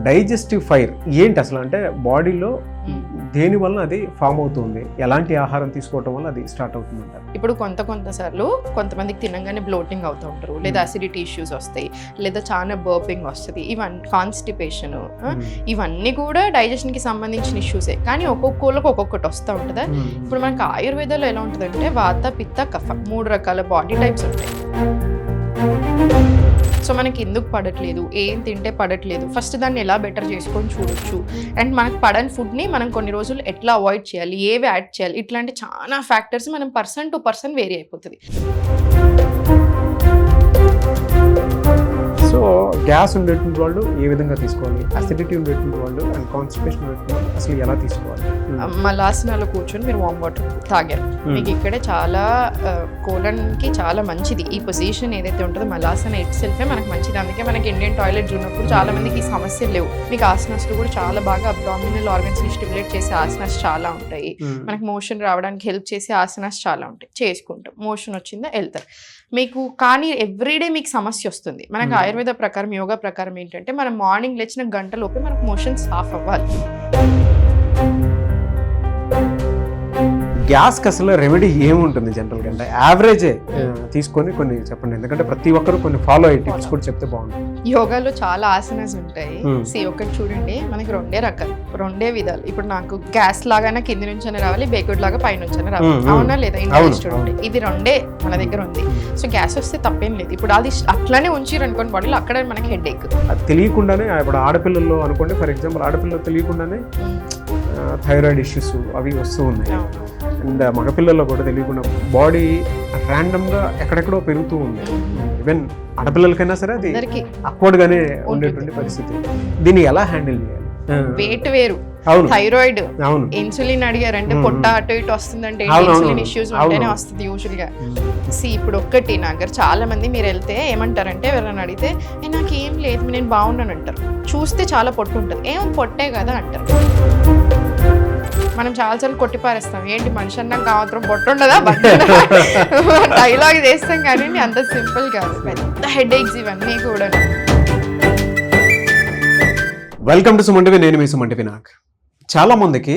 Digestive fire ఏంటి అసలు అంటే బాడీలో దేని వల్ల అది ఫామ్ అవుతుంది, ఎలాంటి ఆహారం తీసుకోవటం వల్ల అది స్టార్ట్ అవుతుంది అంటారు? ఇప్పుడు కొంత సార్లు కొంతమందికి తినగానే బ్లోటింగ్ అవుతూ ఉంటారు, లేదా అసిడిటీ ఇష్యూస్ వస్తాయి, లేదా చాలా బర్పింగ్ వస్తుంది, ఇవన్నీ కాన్స్టిపేషన్, ఇవన్నీ కూడా డైజెషన్ కి సంబంధించిన ఇష్యూసే. కానీ ఒక్కొక్కళ్ళకి ఒక్కొక్కటి వస్తూ ఉంటుందా. ఇప్పుడు మనకి ఆయుర్వేదంలో ఎలా ఉంటుందంటే వాత పిత్త కఫ 3 రకాల బాడీ టైప్స్ ఉంటాయి. సో మనకి ఎందుకు పడట్లేదు, ఏం తింటే పడట్లేదు, ఫస్ట్ దాన్ని ఎలా బెటర్ చేసుకొని చూడొచ్చు. అండ్ మనకు పడని ఫుడ్ని మనం కొన్ని రోజులు ఎట్లా అవాయిడ్ చేయాలి, ఏవి యాడ్ చేయాలి, ఇట్లాంటి చాలా ఫ్యాక్టర్స్ మనం పర్సన్ టు పర్సన్ వేరీ అయిపోతుంది. సో గ్యాస్ ఉండేటువంటి వాళ్ళు ఏ విధంగా తీసుకోవాలి, అసిడిటీ ఉండేటువంటి వాళ్ళు అండ్ కాన్స్టిపేషన్ ఉండేటువంటి వాళ్ళు అసలు ఎలా తీసుకోవాలి? మలాసనాలో కూర్చొని మీరు వామ్ వాటర్ తాగారు, మీకు ఇక్కడే చాలా కోలన్కి చాలా మంచిది. ఈ పొజిషన్ ఏదైతే ఉంటుందో మలాసన ఇట్ సెల్ఫే మనకు మంచిది. అందుకే మనకి ఇండియన్ టాయిలెట్స్ ఉన్నప్పుడు చాలా మందికి ఈ సమస్యలు లేవు. మీకు ఆసనాస్లో కూడా చాలా బాగా అబ్డామినల్ ఆర్గన్స్ని స్టిమ్యులేట్ చేసే ఆసనాస్ చాలా ఉంటాయి. మనకి మోషన్ రావడానికి హెల్ప్ చేసే ఆసనాస్ చాలా ఉంటాయి. చేసుకుంటాం, మోషన్ వచ్చిందా వెళ్తారు మీకు. కానీ ఎవ్రీడే మీకు సమస్య వస్తుంది. మనకు ఆయుర్వేద ప్రకారం, యోగా ప్రకారం ఏంటంటే మనం మార్నింగ్ లేచిన గంటలోపే మనకు మోషన్స్ సాఫ్ అవ్వాలి. గ్యాస్కి అసలు రెమెడీ ఏముంటుంది జనరల్గా అంటే యావరేజే తీసుకొని కొన్ని చెప్పండి, ఎందుకంటే ప్రతి ఒక్కరు కొన్ని ఫాలో అయ్యే టిప్స్ కూడా చెప్తే బాగుంటుంది. యోగాలో చాలా ఆసనాస్ ఉంటాయి. ఒకటి చూడండి, మనకి 2 రకాలు, 2 విధాలు. ఇప్పుడు నాకు గ్యాస్ లాగానే కింది నుంచి రావాలి, బేకుడ్ లాగా పై నుంచి రావాలి, అవునా లేదా? ఇంట్రెస్టెడ్ ఇది 2 మన దగ్గర ఉంది. సో గ్యాస్ వస్తే తప్పేం లేదు. ఇప్పుడు అది అట్లానే ఉంచిరు అనుకోండి బాడీలో, అక్కడ మనకి హెడ్ ఏక్. అది తెలియకుండానే ఇప్పుడు ఆడపిల్లల్లో అనుకోండి, ఫర్ ఎగ్జాంపుల్ ఆడపిల్లలు తెలియకుండానే థైరాయిడ్ ఇష్యూస్ అవి వస్తూ ఉన్నాయి. అండ్ మగపిల్లల్లో కూడా తెలియకుండా బాడీ ర్యాండమ్గా ఎక్కడెక్కడో పెరుగుతూ ఉంది. ఈవెన్ ఆడపిల్లలకైనా సరే అది అక్వర్డ్ గానే ఉండేటువంటి పరిస్థితి. దీన్ని ఎలా హ్యాండిల్ చేయాలి? వెయిట్ వేరు, థైరాయిడ్, ఇన్సులిన్ అడిగారంటే పొట్ట అటు ఇటు వస్తుందంటే ఇన్సులిన్ ఇష్యూస్ ఉంటేనే వస్తుంది యూజువల్ గా. ఇప్పుడు ఒక్కటి నా దగ్గర చాలా మంది మీరు వెళ్తే ఏమంటారంటే, ఎవరైనా అడిగితే నాకు ఏం లేదు నేను బాగున్నాను అంటారు. చూస్తే చాలా పొట్టు ఉంటుంది, ఏం పొట్టే కదా అంటారు. మనం చాలాసార్లు కొట్టి పారేస్తాం, ఏంటి మనిషి అన్నాక మాత్రం పొట్టు ఉండదా డైలాగ్ చేస్తాం, కానీ అంత సింపుల్ కాదు. పెద్ద హెడ్ ఏక్స్ ఇవన్నీ కూడా. వెల్కమ్ టు సుమన్ టీవీ, నేను మీ సుమన్ టీవీ. నాకు చాలా మందికి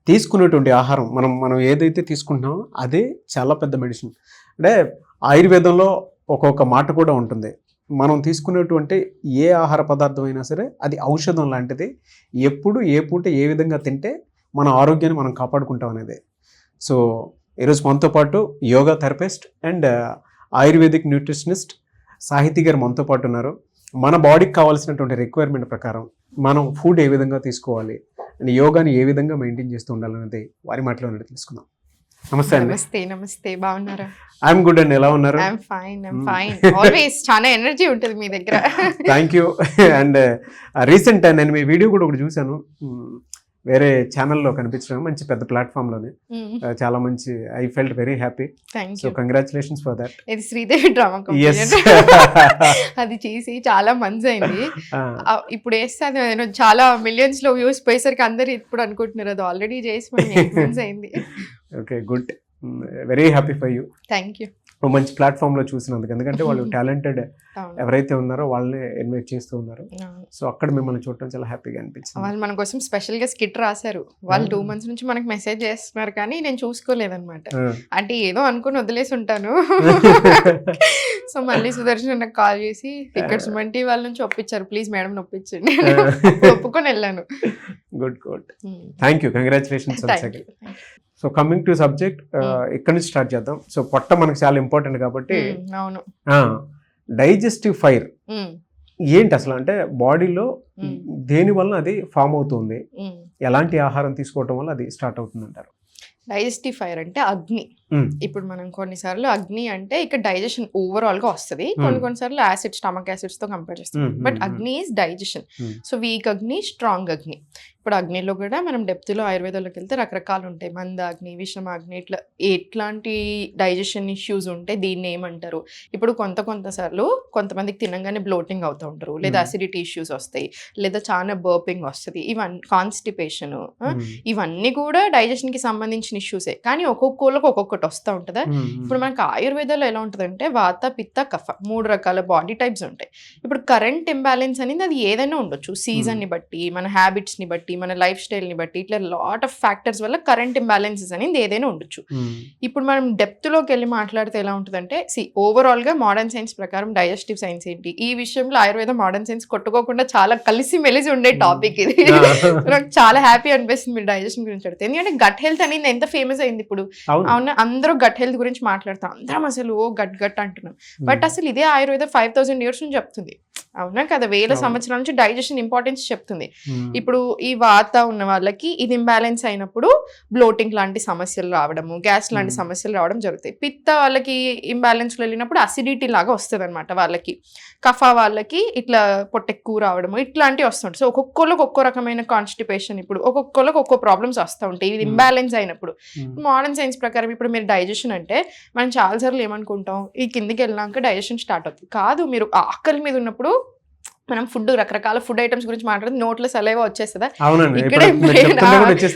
తీసుకునేటువంటి ఆహారం మనం ఏదైతే తీసుకుంటున్నామో అదే చాలా పెద్ద మెడిసిన్. అంటే ఆయుర్వేదంలో ఒక్కొక్క మాట కూడా ఉంటుంది, మనం తీసుకునేటువంటి ఏ ఆహార పదార్థం అయినా సరే అది ఔషధం లాంటిది. ఎప్పుడు ఏ పూట ఏ విధంగా తింటే మన ఆరోగ్యాన్ని మనం కాపాడుకుంటాం అనేది. సో ఈరోజు మనతో పాటు yoga therapist and ayurvedic nutritionist సాహితీ గారు మనతో పాటు ఉన్నారు. మన బాడీకి కావాల్సినటువంటి రిక్వైర్మెంట్ ప్రకారం మనం ఫుడ్ ఏ విధంగా తీసుకోవాలి అండ్ యోగాని ఏ విధంగా మెయింటైన్ చేస్తూ ఉండాలనేది వారి మాటలో తెలుసుకుందాం. నమస్తే అండి. నమస్తే, బాగున్నారా? ఐఎమ్ గుడ్ అండి, ఎలా ఉన్నారు? ఫైన్. ఆల్వేస్ చాలా ఎనర్జీ ఉంటుంది మీ దగ్గర. Thank you. అండ్ రీసెంట్ నేను మీ వీడియో కూడా ఒకటి చూశాను, వేరే ఛానల్లో కనిపించడం, మంచి పెద్ద ప్లాట్ఫామ్లోనే, చాలా మంచి. I felt very happy. So congratulations for that. ఇది శ్రీదేవి డ్రామా అది చేసి చాలా మంత్స్ అయింది. ఇప్పుడు వేస్తే చాలా మిలియన్స్ లో వ్యూస్ పోయేసరికి అందరు ఇప్పుడు అనుకుంటున్నారు అది ఆల్రెడీ చేసి మంత్స్ అయింది. Okay, good, very happy for you. Thank you. మంచి ప్లాట్ఫామ్ లో చూసినందుకు, ఎందుకంటే వాళ్ళు టాలెంటెడ్ ఎవరైతే ఉన్నారో వాళ్ళని ఇన్వైట్ చేస్తూ ఉన్నారు. సో అక్కడ మిమ్మల్ని చూడటం చాలా హ్యాపీగా అనిపించింది. వాళ్ళు మన కోసం స్పెషల్ గా స్కిట్ రాశారు. వాళ్ళు 2 months నుంచి మనకు మెసేజ్ చేస్తున్నారు, కానీ నేను చూసుకోలేదన్నమాట. అంటే ఏదో అనుకుని వదిలేసి ఉంటాను. సో మళ్ళీ సుదర్శన్ నాకు కాల్ చేసి ఇక్కడ సుమన్ టీవీ వాళ్ళ నుంచి ఒప్పించారు, ప్లీజ్ మేడం ఒప్పించండి. ఒప్పుకొని వెళ్ళాను. Good, thank you, congratulations. So coming to subject, ఇక్కడ నుంచి స్టార్ట్ చేద్దాం. సో పొట్ట మనకు చాలా ఇంపార్టెంట్ కాబట్టి, డైజెస్టివ్ ఫైర్ ఏంటి అసలు అంటే బాడీలో దేని వల్ల అది ఫామ్ అవుతుంది, ఎలాంటి ఆహారం తీసుకోవటం వల్ల అది స్టార్ట్ అవుతుంది అంటారు? డైజెస్టివ్ ఫైర్ అంటే అగ్ని. ఇప్పుడు మనం కొన్నిసార్లు అగ్ని అంటే ఇక్కడ డైజెషన్ ఓవరాల్ గా వస్తుంది, కొన్నిసార్లు యాసిడ్, స్టమక్ యాసిడ్స్ తో కంపేర్ చేస్తాం. బట్ అగ్ని ఈజ్ డైజెషన్. సో వీక్ అగ్ని, స్ట్రాంగ్ అగ్ని. ఇప్పుడు అగ్నిలో కూడా మనం డెప్త్లో ఆయుర్వేదంలోకి వెళ్తే రకరకాలు ఉంటాయి. మందాగ్ని, విషమాగ్ని, ఎట్లాంటి డైజెషన్ ఇష్యూస్ ఉంటే దీన్ని ఏమంటారు. ఇప్పుడు సార్లు కొంతమందికి తినగానే బ్లోటింగ్ అవుతూ ఉంటారు, లేదా అసిడిటీ ఇష్యూస్ వస్తాయి, లేదా చాలా బర్పింగ్ వస్తుంది, ఇవన్నీ కాన్స్టిపేషన్, ఇవన్నీ కూడా డైజెషన్ కి సంబంధించిన సంబంధించిన ఇష్యూసే, కానీ ఒక్కొక్కళ్ళకి ఒక్కొక్కటి వస్తూ ఉంటుందా. ఇప్పుడు మనకి ఆయుర్వేదంలో ఎలా ఉంటుందంటే వాత పిత్త కఫ 3 రకాల బాడీ టైప్స్ ఉంటాయి. ఇప్పుడు కరెంట్ ఇంబ్యాలెన్స్ అనేది అది ఏదైనా ఉండొచ్చు, సీజన్ని బట్టి, మన హ్యాబిట్స్ని బట్టి, మన లైఫ్ స్టైల్ని బట్టి, ఇట్లా లాట్ ఆఫ్ ఫ్యాక్టర్స్ వల్ల కరెంట్ ఇంబ్యాలెన్సెస్ అనేది ఏదైనా ఉండొచ్చు. ఇప్పుడు మనం డెప్త్లోకి వెళ్ళి మాట్లాడితే ఎలా ఉంటుందంటే ఓవరాల్గా మోడర్న్ సైన్స్ ప్రకారం డైజెస్టివ్ సైన్స్ ఏంటి, ఈ విషయంలో ఆయుర్వేదం మోడర్న్ సైన్స్ కొట్టుకోకుండా చాలా కలిసి మెలిసి ఉండే టాపిక్ ఇది. నాకు చాలా హ్యాపీ అనిపిస్తుంది మీరు డైజెషన్ గురించి అడిగితే, ఎందుకంటే గట్ హెల్త్ అనేది ఎంత ఫేమస్ అయింది ఇప్పుడు. అవునా, అందరూ గట్ హెల్త్ గురించి మాట్లాడతాం, అందరం అసలు గట్ గట్ అంటున్నాం. బట్ అసలు ఇదే ఆయుర్వేదం 5000 years నుంచి చెప్తుంది. అవునా కదా, వేల సంవత్సరాల నుంచి డైజెషన్ ఇంపార్టెన్స్ చెప్తుంది. ఇప్పుడు ఈ వాత ఉన్న వాళ్ళకి ఇది ఇంబ్యాలెన్స్ అయినప్పుడు బ్లోటింగ్ లాంటి సమస్యలు రావడము, గ్యాస్ లాంటి సమస్యలు రావడం జరుగుతాయి. పిత్త వాళ్ళకి ఇంబ్యాలెన్స్ వెళ్ళినప్పుడు అసిడిటీ లాగా వస్తుంది అనమాట వాళ్ళకి. కఫ వాళ్ళకి ఇట్లా పొట్టెక్కువ రావడము ఇట్లాంటివి వస్తుంటాయి. సో ఒక్కొక్కరికి ఒక్కో రకమైన కాన్స్టిపేషన్, ఇప్పుడు ఒక్కొక్కరికి ఒక్కో ప్రాబ్లమ్స్ వస్తూ ఉంటాయి ఇది ఇంబ్యాలెన్స్ అయినప్పుడు. మోడర్న్ సైన్స్ ప్రకారం ఇప్పుడు మీరు డైజెషన్ అంటే మనం చాలాసార్లు ఏమనుకుంటాం, ఈ కిందికి వెళ్ళినాక డైజెషన్ స్టార్ట్ అవుతుంది. కాదు, మీరు ఆకలి మీద ఉన్నప్పుడు మనం ఫుడ్, రకరకాల ఫుడ్ ఐటమ్స్ గురించి మాట్లాడితే నోట్లో సలైవా వచ్చేస్తుందా, ఇక్కడే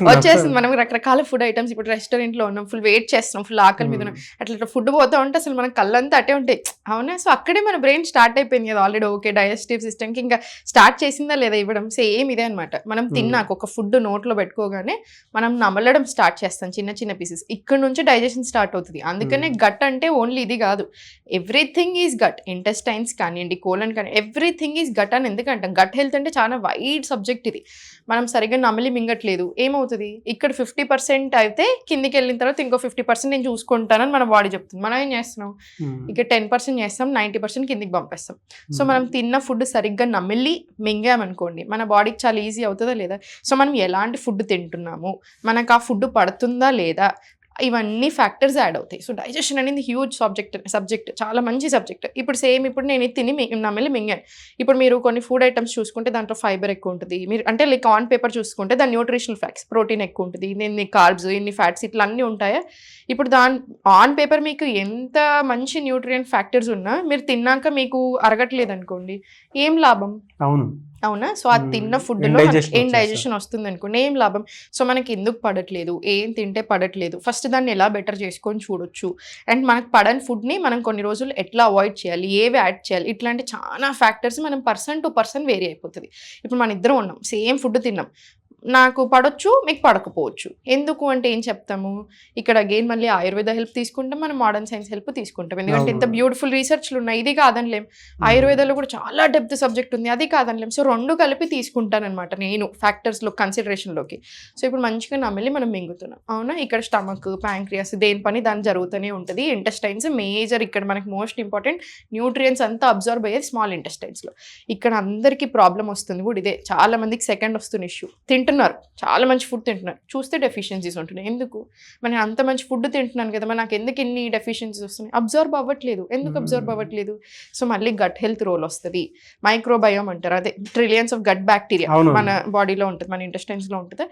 వచ్చేస్తుంది. మనం రకరకాల ఫుడ్ ఐటమ్స్ ఇప్పుడు రెస్టారెంట్లో ఉన్నాం, ఫుల్ వెయిట్ చేస్తున్నాం, ఫుల్ ఆకలి మీద ఉన్నాం, అట్లా ఫుడ్ పోతా ఉంటే అసలు మన కళ్ళంతా అటే ఉంటాయి. అవునా, సో అక్కడే మన బ్రెయిన్ స్టార్ట్ అయిపోయింది కదా ఆల్రెడీ. ఓకే, డైజెస్టివ్ సిస్టమ్కి ఇంకా స్టార్ట్ చేసిందా లేదా ఇవ్వడం, సేమ్ ఇదే అనమాట. మనం తిన్నాక ఒక ఫుడ్ నోట్లో పెట్టుకోగానే మనం నమలడం స్టార్ట్ చేస్తాం చిన్న చిన్న పీసెస్, ఇక్కడ నుంచి డైజెషన్ స్టార్ట్ అవుతుంది. అందుకనే గట్ అంటే ఓన్లీ ఇది కాదు, ఎవ్రీథింగ్ ఈజ్ గట్. ఇంటెస్టైన్స్ కానివ్వండి, కోలన్ కానీ, ఎవ్రీథింగ్ ఈజ్ గట్ అని ఎందుకంటే గట్ హెల్త్ అంటే చాలా వైడ్ సబ్జెక్ట్ ఇది. మనం సరిగ్గా నమిలి మింగట్లేదు, ఏమవుతుంది, ఇక్కడ 50% అయితే కిందికి వెళ్ళిన తర్వాత ఇంకో 50% నేను చూసుకుంటానని మన బాడీ చెప్తుంది. మనం ఏం చేస్తున్నాం, ఇక్కడ 10% చేస్తాం, 90% కిందికి పంపేస్తాం. సో మనం తిన్న ఫుడ్ సరిగ్గా నమిలి మింగామనుకోండి, మన బాడీకి చాలా ఈజీ అవుతుందా లేదా. సో మనం ఎలాంటి ఫుడ్ తింటున్నాము, మనకు ఆ ఫుడ్ పడుతుందా లేదా, ఇవన్నీ ఫ్యాక్టర్స్ యాడ్ అవుతాయి. సో డైజెషన్ అనేది హ్యూజ్ సబ్జెక్ట్, చాలా మంచి సబ్జెక్ట్. ఇప్పుడు సేమ్ ఇప్పుడు నేను తిని నమిలి మింగాను. ఇప్పుడు మీరు కొన్ని ఫుడ్ ఐటమ్స్ చూసుకుంటే దాంట్లో ఫైబర్ ఎక్కువ ఉంటుంది, మీరు అంటే లైక్ ఆన్ పేపర్ చూసుకుంటే దాని న్యూట్రిషనల్ ఫ్యాక్ట్స్, ప్రోటీన్ ఎక్కువ ఉంటుంది, ఇన్ని కార్బ్స్, ఇన్ని ఫ్యాట్స్, ఇట్లా అన్నీ ఉంటాయా. ఇప్పుడు ఆన్ పేపర్ మీకు ఎంత మంచి న్యూట్రియంట్ ఫ్యాక్టర్స్ ఉన్నా మీరు తిన్నాక మీకు అరగట్లేదు అనుకోండి, ఏం లాభం. అవునా, సో అది తిన్న ఫుడ్లో ఏం డైజెషన్ వస్తుంది అనుకోండి, ఏం లాభం. సో మనకి ఎందుకు పడట్లేదు, ఏం తింటే పడట్లేదు, ఫస్ట్ దాన్ని ఎలా బెటర్ చేసుకొని చూడొచ్చు. అండ్ మనకు పడని ఫుడ్ని మనం కొన్ని రోజులు ఎట్లా అవాయిడ్ చేయాలి, ఏవి యాడ్ చేయాలి, ఇట్లాంటి చాలా ఫ్యాక్టర్స్ మనం పర్సన్ టు పర్సన్ వేరీ అయిపోతుంది. ఇప్పుడు మన ఇద్దరం ఉన్నాం, సేమ్ ఫుడ్ తిన్నాం, నాకు పడొచ్చు, మీకు పడకపోవచ్చు. ఎందుకు అంటే ఏం చెప్తాము, ఇక్కడ అగైన్ మళ్ళీ ఆయుర్వేద హెల్ప్ తీసుకుంటాం, మనం మోడర్న్ సైన్స్ హెల్ప్ తీసుకుంటాం. ఎందుకంటే ఇంత బ్యూటిఫుల్ రీసెర్చ్లు ఉన్నాయి, ఇది కాదనిలేం. ఆయుర్వేదంలో కూడా చాలా డెప్త్ సబ్జెక్ట్ ఉంది, అది కాదనిలేం. సో రెండు కలిపి తీసుకుంటానమాట నేను ఫ్యాక్టర్స్లో కన్సిడరేషన్లోకి. సో ఇప్పుడు మంచిగా నమిలి మనం మింగుతున్నాం. అవునా, ఇక్కడ స్టమక్, ప్యాంక్రియాస్, దేని పని దాని జరుగుతూనే ఉంటుంది. ఇంటెస్టైన్స్ మేజర్, ఇక్కడ మనకి మోస్ట్ ఇంపార్టెంట్ న్యూట్రియన్స్ అంతా అబ్జర్వ్ అయ్యేది స్మాల్ ఇంటెస్టైన్స్లో. ఇక్కడ అందరికీ ప్రాబ్లం వస్తుంది కూడా ఇదే, చాలా మందికి సెకండ్ వస్తున్న ఇష్యూ. తింటున్నారు, చాలా మంచి ఫుడ్ తింటున్నారు, చూస్తే డెఫిషియన్సీస్ ఉంటున్నాయి. ఎందుకు, మనం అంత మంచి ఫుడ్ తింటున్నాను కదా, మరి నాకు ఎందుకు ఎన్ని డెఫిషియన్సీస్ వస్తున్నాయి, అబ్జర్వ్ అవ్వట్లేదు. ఎందుకు అబ్జర్వ్ అవ్వట్లేదు, సో మళ్ళీ గట్ హెల్త్ రోల్ వస్తుంది. మైక్రోబయోమ్ అంటారు, అదే ట్రిలియన్స్ ఆఫ్ గట్ బ్యాక్టీరియా మన బాడీలో ఉంటుంది, మన ఇంటెస్టైన్స్లో ఉంటుంది.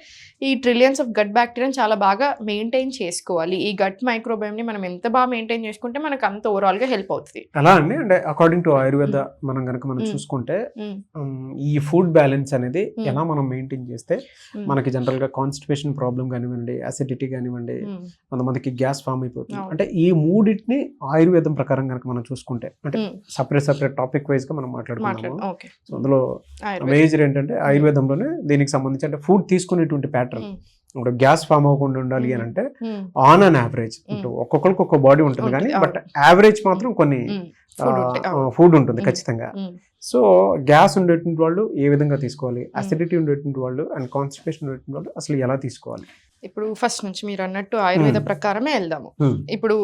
ఈ ట్రిలియన్స్ ఆఫ్ గట్ బ్యాక్టీరియాని చాలా బాగా మెయింటైన్ చేసుకోవాలి. ఈ గట్ మైక్రోబయోమ్ని మనం ఎంత బాగా మెయింటైన్ చేసుకుంటే మనకు అంత ఓవరాల్గా హెల్ప్ అవుతుంది. అలా అండి, అంటే అకార్డింగ్ టు ఆయుర్వేద మనం కనుక మనం చూసుకుంటే ఈ ఫుడ్ బ్యాలెన్స్ అనేది ఎలా మనం మెయింటైన్ చేస్తే మనకి జనరల్ గా కాన్స్టిపేషన్ ప్రాబ్లం కానివ్వండి, అసిడిటీ కానివ్వండి, కొంతమందికి గ్యాస్ ఫామ్ అయిపోతుంది. అంటే ఈ మూడింటిని ఆయుర్వేదం ప్రకారం కనుక మనం చూసుకుంటే, అంటే సపరేట్ టాపిక్ వైజ్ గా మనం మాట్లాడుకుంటాము. సో అందులో మేజర్ ఏంటంటే ఆయుర్వేదంలోనే దీనికి సంబంధించి అంటే ఫుడ్ తీసుకునేటువంటి ప్యాటర్న్, ఇప్పుడు గ్యాస్ ఫామ్ అవ్వకుండా ఉండాలి అని అంటే ఆన్ అన్ యావరేజ్ ఒక్కొక్కరికి ఒక్కొక్క బాడీ ఉంటుంది, కానీ బట్ యావరేజ్ మాత్రం కొన్ని ఫుడ్ ఉంటుంది ఖచ్చితంగా. సో గ్యాస్ ఉండేటువంటి వాళ్ళు ఏ విధంగా తీసుకోవాలి, అసిడిటీ ఉండేటువంటి వాళ్ళు అండ్ కాన్స్టిపేషన్ ఉండేటువంటి వాళ్ళు అసలు ఎలా తీసుకోవాలి. ఇప్పుడు ఫస్ట్ నుంచి మీరు అన్నట్టు ఆయుర్వేద ప్రకారమే వెళ్దాము. ఇప్పుడు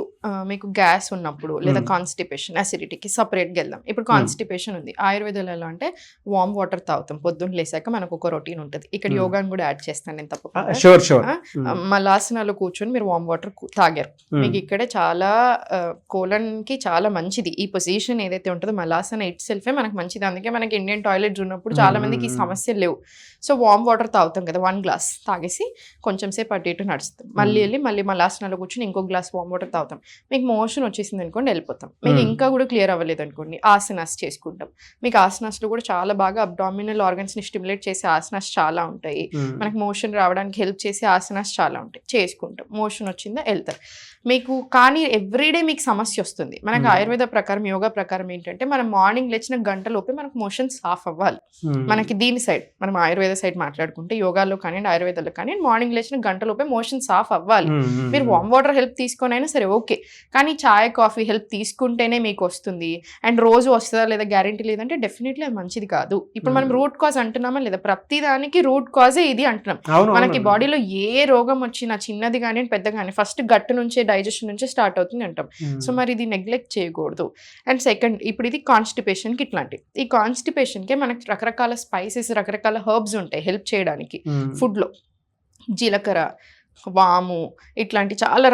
మీకు గ్యాస్ ఉన్నప్పుడు లేదా కాన్స్టిపేషన్, అసిడిటీకి సపరేట్గా వెళ్దాం. ఇప్పుడు కాన్స్టిపేషన్ ఉంది, ఆయుర్వేదంలో ఎలా అంటే వామ్ వాటర్ తాగుతాం పొద్దున్న లేసాక, మనకు ఒక రొటీన్ ఉంటుంది. ఇక్కడ యోగాని కూడా యాడ్ చేస్తాను నేను తప్పకుండా. మలాసనాలో కూర్చొని మీరు వామ్ వాటర్ తాగారు, మీకు ఇక్కడే చాలా కోలన్కి చాలా మంచిది. ఈ పొజిషన్ ఏదైతే ఉంటుందో మలాసన ఇట్ సెల్ఫే మనకు మంచిది. అందుకే మనకి ఇండియన్ టాయిలెట్స్ ఉన్నప్పుడు చాలా మందికి ఈ సమస్యలు లేవు. సో వామ్ వాటర్ తాగుతాం కదా, 1 glass తాగేసి కొంచెం సేపు కాసేపు అటు ఇటు నడుస్తాం, మళ్ళీ వెళ్ళి మళ్ళీ మలాసనాలో కూర్చొని ఇంకో గ్లాస్ వామ్ వాటర్ తాగుతాం. మీకు మోషన్ వచ్చేసింది అనుకోండి వెళ్ళిపోతాం. మీకు ఇంకా కూడా క్లియర్ అవ్వలేదు అనుకోండి ఆసనాస్ చేసుకుంటాం. మీకు ఆసనాస్లో కూడా చాలా బాగా అబ్డామినల్ ఆర్గన్స్ని స్టిమ్యులేట్ చేసే ఆసనాస్ చాలా ఉంటాయి. మనకి మోషన్ రావడానికి హెల్ప్ చేసే ఆసనాస్ చాలా ఉంటాయి, చేసుకుంటాం. మోషన్ వచ్చిందా వెళ్తారు మీకు. కానీ ఎవ్రీడే మీకు సమస్య వస్తుంది. మనకు ఆయుర్వేద ప్రకారం యోగా ప్రకారం ఏంటంటే మనం మార్నింగ్ లేచిన గంటలోపే మనకు మోషన్ సాఫ్ అవ్వాలి. మనకి దీని సైడ్ మనం ఆయుర్వేద సైడ్ మాట్లాడుకుంటే యోగాలో కానీ ఆయుర్వేదంలో కానీ మార్నింగ్ లేచిన గంటలోపే మోషన్ సాఫ్ అవ్వాలి. మీరు వామ్ వాటర్ హెల్ప్ తీసుకొని అయినా సరే ఓకే, కానీ చాయ్ కాఫీ హెల్ప్ తీసుకుంటేనే మీకు వస్తుంది అండ్ రోజు వస్తుందా లేదా గ్యారెంటీ లేదంటే డెఫినెట్లీ అది మంచిది కాదు. ఇప్పుడు మనం రూట్ కాజ్ అంటున్నామా లేదా, ప్రతి దానికి రూట్ కాజే ఇది అంటున్నాం. మనకి బాడీలో ఏ రోగం వచ్చినా చిన్నది కానీ పెద్ద కానీ ఫస్ట్ గట్టు నుంచే డైజెషన్ నుంచే స్టార్ట్ అవుతుంది అంటాం. సో మరి ఇది నెగ్లెక్ట్ చేయకూడదు. అండ్ సెకండ్, ఇప్పుడు ఇది కాన్స్టిపేషన్కి ఇట్లాంటివి. ఈ కాన్స్టిపేషన్కే మనకి రకరకాల స్పైసెస్ రకరకాల హర్బ్స్ ఉంటాయి హెల్ప్ చేయడానికి ఫుడ్లో. జీలకర్ర, వాము ఇట్లాంటి చాలా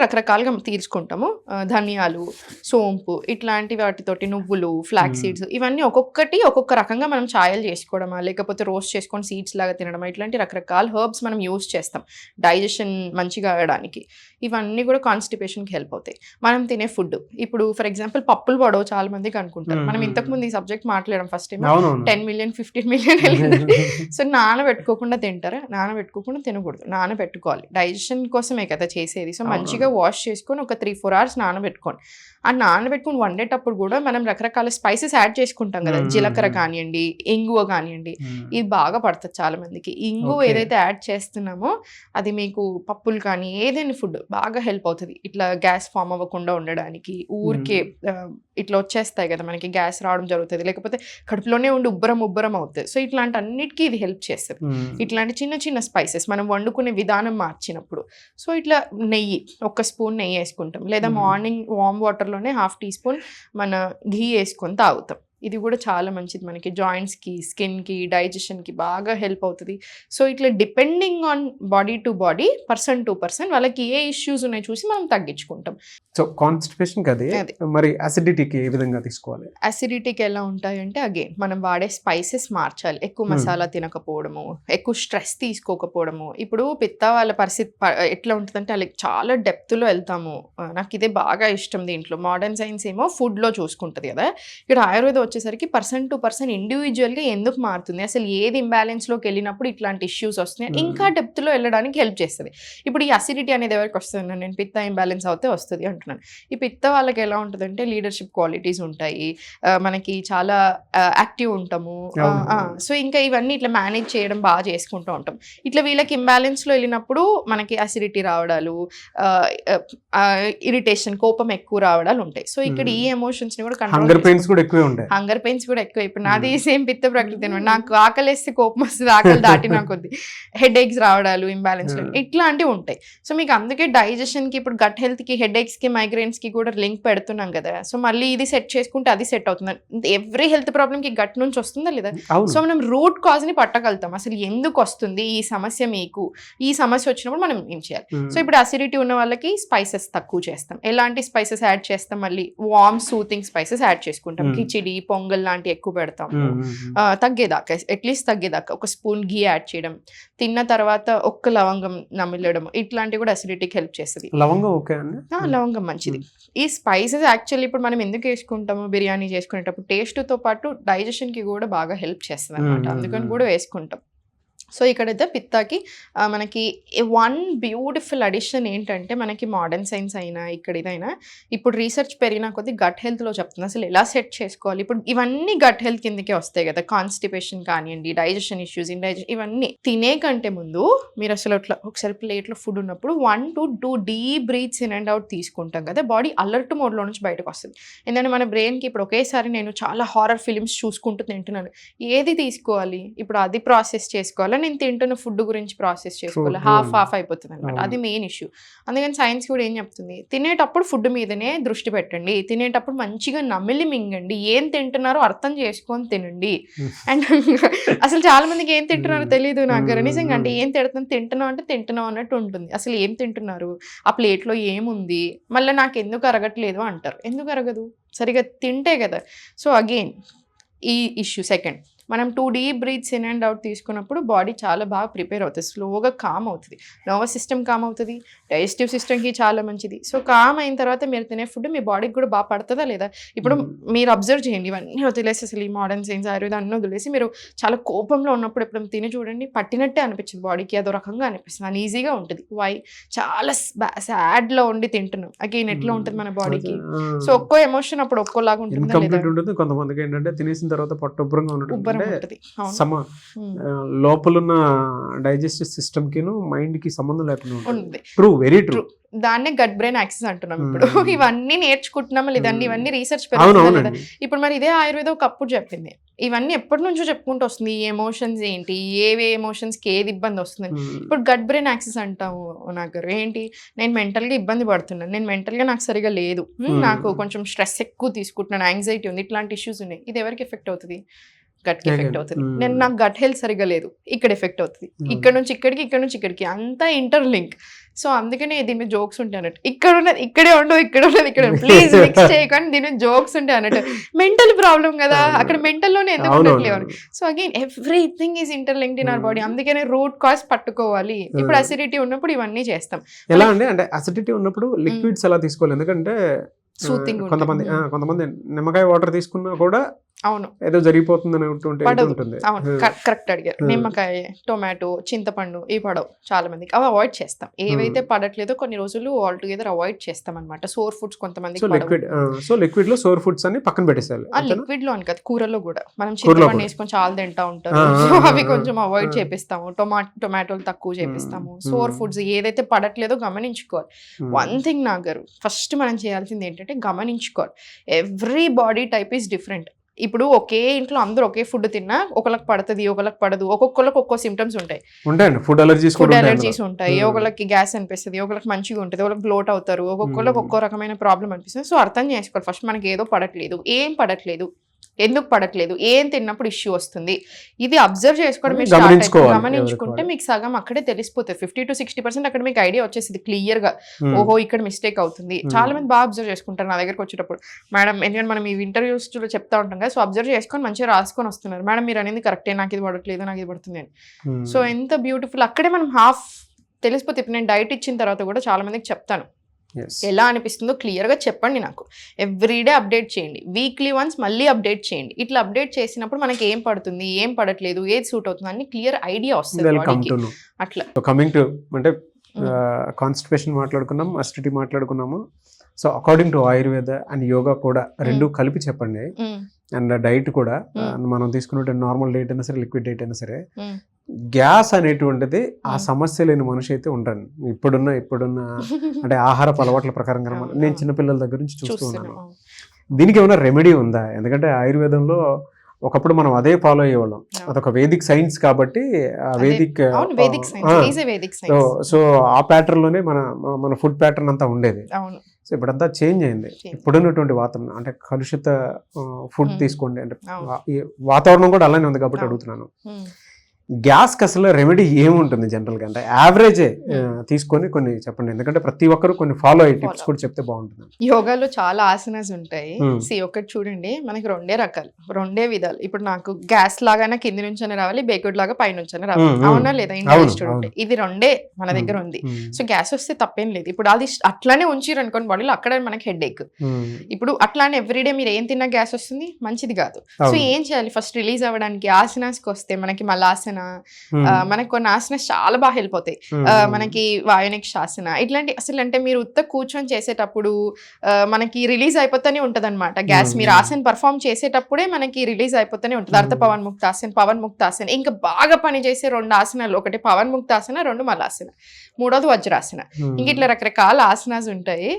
రకరకాలుగా తీసుకుంటాము. ధనియాలు, సోంపు ఇట్లాంటి వాటితోటి నువ్వులు, ఫ్లాక్ సీడ్స్ ఇవన్నీ ఒక్కొక్కటి ఒక్కొక్క రకంగా మనం ఛాయలు చేసుకోవడమా లేకపోతే రోస్ట్ చేసుకొని సీడ్స్ లాగా తినడమా ఇట్లాంటి రకరకాల హర్బ్స్ మనం యూజ్ చేస్తాం డైజెషన్ మంచిగా అవడానికి. ఇవన్నీ కూడా కాన్స్టిపేషన్కి హెల్ప్ అవుతాయి. మనం తినే ఫుడ్ ఇప్పుడు ఫర్ ఎగ్జాంపుల్ పప్పులు పడవు చాలా మందికి అనుకుంటారు. మనం ఇంతకుముందు ఈ సబ్జెక్ట్ మాట్లాడడం ఫస్ట్ టైం 10 million 15 million వెళ్ళింది. సో నానబెట్టుకోకుండా తింటారా? నానబెట్టుకోకుండా తినకూడదు, నానబెట్టుకోవాలి. డైజెషన్ కోసమే కదా చేసేది. సో మంచిగా వాష్ చేసుకొని ఒక 3-4 hours నానబెట్టుకోండి. ఆ నానబెట్టుకుని వండేటప్పుడు కూడా మనం రకరకాల స్పైసెస్ యాడ్ చేసుకుంటాం కదా, జీలకర్ర కానివ్వండి, ఇంగువ కానివ్వండి, ఇది బాగా పడుతుంది చాలా మందికి. ఇంగువ ఏదైతే యాడ్ చేస్తున్నామో అది మీకు పప్పులు కానీ ఏదైనా ఫుడ్ బాగా హెల్ప్ అవుతుంది. ఇట్లా గ్యాస్ ఫామ్ అవ్వకుండా ఉండడానికి. ఊరికే ఇట్లా వచ్చేస్తాయి కదా మనకి, గ్యాస్ రావడం జరుగుతుంది, లేకపోతే కడుపులోనే ఉండి ఉబ్బరం అవుతుంది. సో ఇట్లాంటి అన్నిటికీ ఇది హెల్ప్ చేస్తుంది. ఇట్లాంటి చిన్న చిన్న స్పైసెస్ మనం వండుకునే విధానం మార్చినప్పుడు. సో ఇట్లా నెయ్యి, 1 స్పూన్ నెయ్యి వేసుకుంటాం, లేదా మార్నింగ్ వామ్ వాటర్లోనే 1/2 teaspoon మన ఘీ వేసుకొని తాగుతాం. ఇది కూడా చాలా మంచిది మనకి జాయింట్స్కి, స్కిన్కి, డైజెషన్కి బాగా హెల్ప్ అవుతుంది. సో ఇట్లా depending on body to body, person to person వాళ్ళకి ఏ ఇష్యూస్ ఉన్నాయి చూసి మనం తగ్గించుకుంటాం. సో కాన్స్టిపేషన్ కదే, మరి అసిడిటీకి ఏ విధంగా తీసుకోవాలి? అసిడిటీకి ఎలా ఉంటాయంటే అగైన్ మనం వాడే స్పైసెస్ మార్చాలి. ఎక్కువ మసాలా తినకపోవడము, ఎక్కువ స్ట్రెస్ తీసుకోకపోవడము. ఇప్పుడు పిత్త వాళ్ళ పరిస్థితి ఎట్లా ఉంటుందంటే వాళ్ళకి చాలా డెప్త్లో వెళ్తాము. నాకు ఇదే బాగా ఇష్టం దీంట్లో. మోడర్న్ సైన్స్ ఏమో ఫుడ్లో చూసుకుంటుంది కదా, ఇక్కడ ఆయుర్వేదం వచ్చేసరికి పర్సన్ టు పర్సన్ ఇండివిజువల్గా ఎందుకు మారుతుంది, అసలు ఏది ఇంబ్యాలెన్స్లోకి వెళ్ళినప్పుడు ఇట్లాంటి ఇష్యూస్ వస్తున్నాయి, ఇంకా డెప్త్లో వెళ్ళడానికి హెల్ప్ చేస్తుంది. ఇప్పుడు ఈ అసిడిటీ అనేది ఎవరికి వస్తుంది? నేను పిత్త ఇంబ్యాలెన్స్ అవుతే వస్తుంది అంటున్నాను. ఈ పిత్త వాళ్ళకి ఎలా ఉంటుందంటే లీడర్షిప్ క్వాలిటీస్ ఉంటాయి, మనకి చాలా యాక్టివ్ ఉంటాము. సో ఇంకా ఇవన్నీ ఇట్లా మేనేజ్ చేయడం బాగా చేసుకుంటూ ఉంటాం. ఇట్లా వీళ్ళకి ఇంబ్యాలెన్స్లో వెళ్ళినప్పుడు మనకి అసిడిటీ రావడాలు, ఇరిటేషన్, కోపం ఎక్కువ రావడాలు ఉంటాయి. సో ఇక్కడ ఈ ఎమోషన్స్ని కూడా హంగర్ పెయిన్స్ కూడా ఎక్కువ. ఇప్పుడు నాది సేమ్ పిత్త ప్రకృతి అనమాట. నాకు ఆకలిస్తే కోపం వస్తుంది, ఆకలి దాటినా కొద్ది హెడ్ ఏక్స్ రావడాలు, ఇంబ్యాలెన్స్ ఇట్లాంటివి ఉంటాయి. సో మీకు అందుకే డైజెషన్కి, ఇప్పుడు గట్ హెల్త్కి, హెడ్ ఏక్స్కి, మైగ్రేన్స్కి కూడా లింక్ పెడుతున్నాం కదా. సో మళ్ళీ ఇది సెట్ చేసుకుంటే అది సెట్ అవుతుంది. ఎవ్రీ హెల్త్ ప్రాబ్లమ్కి గట్ నుంచి వస్తుందా లేదా? సో మనం రూట్ కాజ్ని పట్టగలుగుతాం. అసలు ఎందుకు వస్తుంది ఈ సమస్య, మీకు ఈ సమస్య వచ్చినప్పుడు మనం ఏం చేయాలి? సో ఇప్పుడు అసిడిటీ ఉన్న వాళ్ళకి స్పైసెస్ తక్కువ చేస్తాం. ఎలాంటి స్పైసెస్ యాడ్ చేస్తాం? మళ్ళీ వార్మ్ సూతింగ్ స్పైసెస్ యాడ్ చేసుకుంటాం. కిచిడి, పొంగల్ లాంటి ఎక్కువ పెడతాము. తగ్గేదాకా, అట్లీస్ట్ తగ్గేదాకా 1 స్పూన్ ఘీ యాడ్ చేయడం, తిన్న తర్వాత 1 లవంగం నమిలడం, ఇట్లాంటివి కూడా అసిడిటీకి హెల్ప్ చేస్తుంది. లవంగం మంచిది. ఈ స్పైసెస్ యాక్చువల్లీ ఇప్పుడు మనం ఎందుకు వేసుకుంటాము బిర్యానీ చేసుకునేటప్పుడు, టేస్ట్తో పాటు డైజెషన్కి కూడా బాగా హెల్ప్ చేస్తుంది అనమాట, అందుకని కూడా వేసుకుంటాం. సో ఇక్కడైతే పిత్తాకి మనకి 1 బ్యూటిఫుల్ అడిషన్ ఏంటంటే, మనకి మోడర్న్ సైన్స్ అయినా ఇక్కడ ఇదైనా ఇప్పుడు రీసెర్చ్ పెరిగిన కొద్దీ గట్ హెల్త్లో చెప్తుంది అసలు ఎలా సెట్ చేసుకోవాలి. ఇప్పుడు ఇవన్నీ గట్ హెల్త్ కిందకే వస్తాయి కదా, కాన్స్టిపేషన్ కానివ్వండి, డైజెషన్ ఇష్యూస్, ఇండైజెషన్, ఇవన్నీ తినే కంటే ముందు మీరు అసలు అట్లా ఒకసారి ప్లేట్లో ఫుడ్ ఉన్నప్పుడు 1 to 2 deep breaths in and out తీసుకుంటాం కదా, బాడీ అలర్ట్ మోడ్లో నుంచి బయటకు వస్తుంది. ఎందుకంటే మన బ్రెయిన్కి ఇప్పుడు ఒకేసారి నేను చాలా హారర్ ఫిలిమ్స్ చూసుకుంటూ తింటున్నాను, ఏది తీసుకోవాలి, ఇప్పుడు అది ప్రాసెస్ చేసుకోవాలి, నేను తింటున్న ఫుడ్ గురించి ప్రాసెస్ చేసుకోవాలి, హాఫ్ అయిపోతుంది అనమాట. అది మెయిన్ ఇష్యూ. అందుకని సైన్స్ కూడా ఏం చెప్తుంది, తినేటప్పుడు ఫుడ్ మీదనే దృష్టి పెట్టండి, తినేటప్పుడు మంచిగా నమిలి మింగండి, ఏం తింటున్నారో అర్థం చేసుకొని తినండి. అండ్ అసలు చాలా మందికి ఏం తింటున్నారో తెలియదు నాకు నిజంగా. అంటే ఏం తింటున్నావు అంటే తింటున్నావు అన్నట్టు ఉంటుంది. అసలు ఏం తింటున్నారు, ఆ ప్లేట్లో ఏముంది, మళ్ళీ నాకు ఎందుకు అరగట్లేదు అంటారు. ఎందుకు అరగదు, సరిగా తింటే కదా. సో అగైన్ ఈ ఇష్యూ. సెకండ్, మనం 2 deep breaths in and out తీసుకున్నప్పుడు బాడీ చాలా బాగా ప్రిపేర్ అవుతుంది, స్లోగా కామ్ అవుతుంది, నర్వస్ సిస్టమ్ కామ్ అవుతుంది, డైజెస్టివ్ సిస్టమ్కి చాలా మంచిది. సో కామ్ అయిన తర్వాత మీరు తినే ఫుడ్ మీ బాడీకి కూడా బాగా పడుతుందా లేదా? ఇప్పుడు మీరు అబ్జర్వ్ చేయండి, ఇవన్నీ వదిలేసి అసలు ఈ మోడర్న్ సైన్స్ ఆయుర్వేదం అన్నీ వదిలేసి మీరు చాలా కోపంలో ఉన్నప్పుడు ఎప్పుడు తిని చూడండి, పట్టినట్టే అనిపించింది బాడీకి, అదో రకంగా అనిపిస్తుంది, అని ఈజీగా ఉంటుంది. వై? చాలా సాడ్లో ఉండి తింటున్నాం, అగైన్ ఎట్లా ఉంటుంది మన బాడీకి? సో ఒక్కో ఎమోషన్ అప్పుడు ఒక్కోలాగా ఉంటుందా లేదా? ఇన్కంప్లీట్ ఉంటుంది. కొంతమందికి ఏంటంటే తినేసిన తర్వాత పొట్ట ఉబ్బరంగా ఉబ్బరం ఉంటుంది, ఉంటుంది. అవును. లోపలున్న డైజెస్టివ్ సిస్టమ్ కి మైండ్ కి సంబంధం లేకుండా ఉంది. ఉంటుంది. True, very true. దాన్నే గట్ బ్రెయిన్ యాక్సెస్ అంటున్నాం ఇప్పుడు. ఇవన్నీ నేర్చుకుంటున్నాం లేదండి, ఇవన్నీ రీసెర్చ్ అవును, పెరుగుతుంది లేదా? అవునండి. ఇప్పుడు మరి ఇదే ఆయుర్వేదం ఒకప్పుడు చెప్పింది, ఇవన్నీ ఎప్పటి నుంచో చెప్పుకుంటూ వస్తుంది, ఈ ఎమోషన్స్ ఏంటి, ఏవే ఎమోషన్స్కి ఏది ఇబ్బంది వస్తుంది. ఇప్పుడు గట్ బ్రెయిన్ యాక్సెస్ అంటాము నాకు, ఏంటి? నేను మెంటల్గా ఇబ్బంది పడుతున్నాను, నేను మెంటల్గా నాకు సరిగా లేదు, నాకు కొంచెం స్ట్రెస్ ఎక్కువ తీసుకుంటున్నాను, యాంగ్జైటీ ఉంది, ఇట్లాంటి ఇష్యూస్ ఉన్నాయి. ఇది ఎవరికి ఎఫెక్ట్ అవుతుంది? గట్కి ఎఫెక్ట్ అవుతుంది. నేను నాకు గట్ హెల్త్ సరిగా లేదు, ఇక్కడ ఎఫెక్ట్ అవుతుంది, ఇక్కడ నుంచి ఇక్కడికి, ఇక్కడ నుంచి ఇక్కడికి, అంతా ఇంటర్లింక్. సో అందుకనే దీని మీద జోక్స్ ఉంటాయి అన్నట్టు, ఇక్కడ ఉన్నది ఇక్కడే ఉండవు, ఇక్కడ ఉన్నది ఇక్కడ, ప్లీజ్ మిక్స్ చేయకండి, దీని మీద జోక్స్ ఉంటాయి అన్నట్టు. మెంటల్ ప్రాబ్లం కదా, అక్కడ మెంటల్లోనే ఎందుకు ఉండట్లేవు. So again everything is interlinked in our body, అందుకనే రూట్ కాజ్ పట్టుకోవాలి. ఇప్పుడు అసిడిటీ ఉన్నప్పుడు ఇవన్నీ చేస్తాం. ఎలా అంటే అసిడిటీ ఉన్నప్పుడు లిక్విడ్స్ ఎలా తీసుకోవాలి? ఎందుకంటే సూతింగ్ కొంతమంది నిమ్మకాయ వాటర్ తీసుకున్నా కూడా అవును ఏదో జరిగిపోతుంది ఉంటుంది. అవును, కరెక్ట్ అడిగారు. నిమ్మకాయ, టొమాటో, చింతపండు ఇవి పడవు చాలా మందికి, అవి అవాయిడ్ చేస్తాం. ఏవైతే పడట్లేదో కొన్ని రోజులు ఆల్ టుగెదర్ అవాయిడ్ చేస్తాం అనమాట. సోర్ ఫుడ్స్ కొంతమందికి లిక్విడ్ లో సోర్ ఫుడ్స్ అని పక్కన పెట్టేసాలి. లిక్విడ్ లో అని కాదు, కూరలో కూడా మనం చింతపండు వేసుకొని చాలా తింటా ఉంటారు, అవి కొంచెం అవాయిడ్ చేపిస్తాము. టొమాటోలు తక్కువ చేపిస్తాము. సోర్ ఫుడ్స్ ఏదైతే పడట్లేదో గమనించుకోవాలి. వన్ థింగ్ నాగారు, ఫస్ట్ మనం చేయాల్సింది ఏంటంటే గమనించుకోవాలి, every body type is different. ఇప్పుడు ఒకే ఇంట్లో అందరూ ఒకే ఫుడ్ తిన్నా ఒకళ్ళకి పడుతుంది, ఒకళ్ళకి పడదు, ఒక్కొక్కరికి ఒక్కో సిమ్టమ్స్ ఉంటాయి. ఫుడ్ అలర్జీస్ ఉంటాయి, ఒకళ్ళకి గ్యాస్ అనిపిస్తుంది, ఒకళ్ళకి మంచిగా ఉంటుంది, ఒకళ్ళకి బ్లోట్ అవుతారు, ఒక్కొక్కరికి ఒక్కో రకమైన ప్రాబ్లం అనిపిస్తుంది. సో అర్థం చేసుకోవాలి ఫస్ట్, మనకి ఏదో పడట్లేదు, ఏం పడట్లేదు, ఎందుకు పడట్లేదు, ఏం తిన్నప్పుడు ఇష్యూ వస్తుంది, ఇది అబ్జర్వ్ చేసుకోవడం మీరు గమనించుకుంటే మీకు సగం అక్కడే తెలిసిపోతుంది. 50 to 60% అక్కడ మీకు ఐడియా వచ్చేసింది క్లియర్ గా, ఓహో ఇక్కడ మిస్టేక్ అవుతుంది. చాలా మంది బాగా అబ్జర్వ్ చేసుకుంటారు నా దగ్గరకు వచ్చేటప్పుడు, మేడం ఎందుకంటే మనం ఈ ఇంటర్వ్యూస్ లో చెప్తా ఉంటాం కదా, సో అబ్జర్వ్ చేసుకొని మంచిగా రాసుకొని వస్తున్నారు, మేడం మీరు అనేది కరెక్టే, నాకు ఇది పడట్లేదు, నాకు ఇది పడుతుంది అని. సో ఎంత బ్యూటిఫుల్, అక్కడే మనం హాఫ్ తెలిసిపోతే. ఇప్పుడు నేను డైట్ ఇచ్చిన తర్వాత కూడా చాలా మందికి చెప్తాను, ఎలా అనిపిస్తుందో క్లియర్గా చెప్పండి నాకు, ఎవ్రీడే అప్డేట్ చేయండి, వీక్లీ వన్స్ మళ్ళీ అప్డేట్ చేయండి. ఇట్లా అప్డేట్ చేసినప్పుడు మనకి ఏం పడుతుంది, ఏం పడట్లేదు, ఏది సూట్ అవుతుంది అని క్లియర్ ఐడియా వస్తుంది. అట్లా కమింగ్ టు అంటే కాన్స్టిపేషన్ మాట్లాడుకున్నాం, అసిడిటీ మాట్లాడుకున్నాము. So according to Ayurveda and yoga కూడా రెండు కలిపి చెప్పండి. అండ్ డైట్ కూడా మనం తీసుకున్న నార్మల్ డైట్ అయినా సరే, లిక్విడ్ డైట్ అయినా సరే, గ్యాస్ అనేటువంటిది ఆ సమస్య లేని మనిషి అయితే ఉంటాను. ఇప్పుడున్న అంటే ఆహారపు అలవాట్ల ప్రకారంగా నేను చిన్నపిల్లల దగ్గర నుంచి చూస్తూ ఉన్నాను. దీనికి ఏమైనా రెమెడీ ఉందా? ఎందుకంటే ఆయుర్వేదంలో ఒకప్పుడు మనం అదే ఫాలో అయ్యేవాళ్ళం, అదొక వేదిక్ సైన్స్ కాబట్టి సో ఆ ప్యాటర్న్ లోనే మన ఫుడ్ ప్యాటర్న్ అంతా ఉండేది. సో ఇప్పుడంతా చేంజ్ అయింది. ఇప్పుడున్నటువంటి వాతావరణం అంటే కలుషిత ఫుడ్ తీసుకోండి, అంటే వాతావరణం కూడా అలానే ఉంది కాబట్టి అడుగుతున్నాను. గ్యాస్కి అసలు రెమెడీ ఏముంటుంది జనరల్గా? అంటే యావరేజే తీసుకొని కొన్ని చెప్పండి, ఎందుకంటే ప్రతి ఒక్కరు కొన్ని ఫాలో అయ్యే టిప్స్ కూడా చెప్తే బాగుంటుంది. యోగాలో చాలా ఆసనాస్ ఉంటాయి. ఒకటి చూడండి, మనకి రెండే రకాలు, రెండే విధాలు. ఇప్పుడు నాకు గ్యాస్ లాగానే కింది నుంచనే రావాలి, బేకుడ్ లాగా పై నుంచనే రావాలి, అవునా లేదా? ఇంట్రెస్టెడ్ ఉంటే ఇది రెండే మన దగ్గర ఉంది. సో గ్యాస్ వస్తే తప్పేం లేదు. ఇప్పుడు అది అట్లానే ఉంచిరు అనుకోండి బాడీలో, అక్కడ మనకి హెడ్ ఏక్. ఇప్పుడు అట్లానే ఎవ్రీడే మీరు ఏం తిన్నా గ్యాస్ వస్తుంది, మంచిది కాదు. సో ఏం చేయాలి? ఫస్ట్ రిలీజ్ అవ్వడానికి ఆసనాస్కి వస్తే మనకి మలాసన, మనకి కొన్ని ఆసనాస్ చాలా బాగా హెల్ప్ అవుతాయి. మనకి వాయునిక్ శాసన, ఇట్లాంటి అసలు అంటే మీరు ఉత్త కూర్చొని చేసేటప్పుడు మనకి రిలీజ్ అయిపోతూనే ఉంటది అనమాట గ్యాస్. మీరు ఆసన పర్ఫామ్ చేసేటప్పుడే మనకి రిలీజ్ అయిపోతూనే ఉంటుంది. అర్థ పవన్ ముక్తాసన, పవన్ ముక్తాసన, ఇంకా బాగా పని చేసే రెండు ఆసనాలు, ఒకటి పవన్ ముక్తాసన, రెండు మలాసన, మూడోది వజ్రాసన. ఇంక ఇట్లా రకరకాల ఆసనాస్ ఉంటాయి.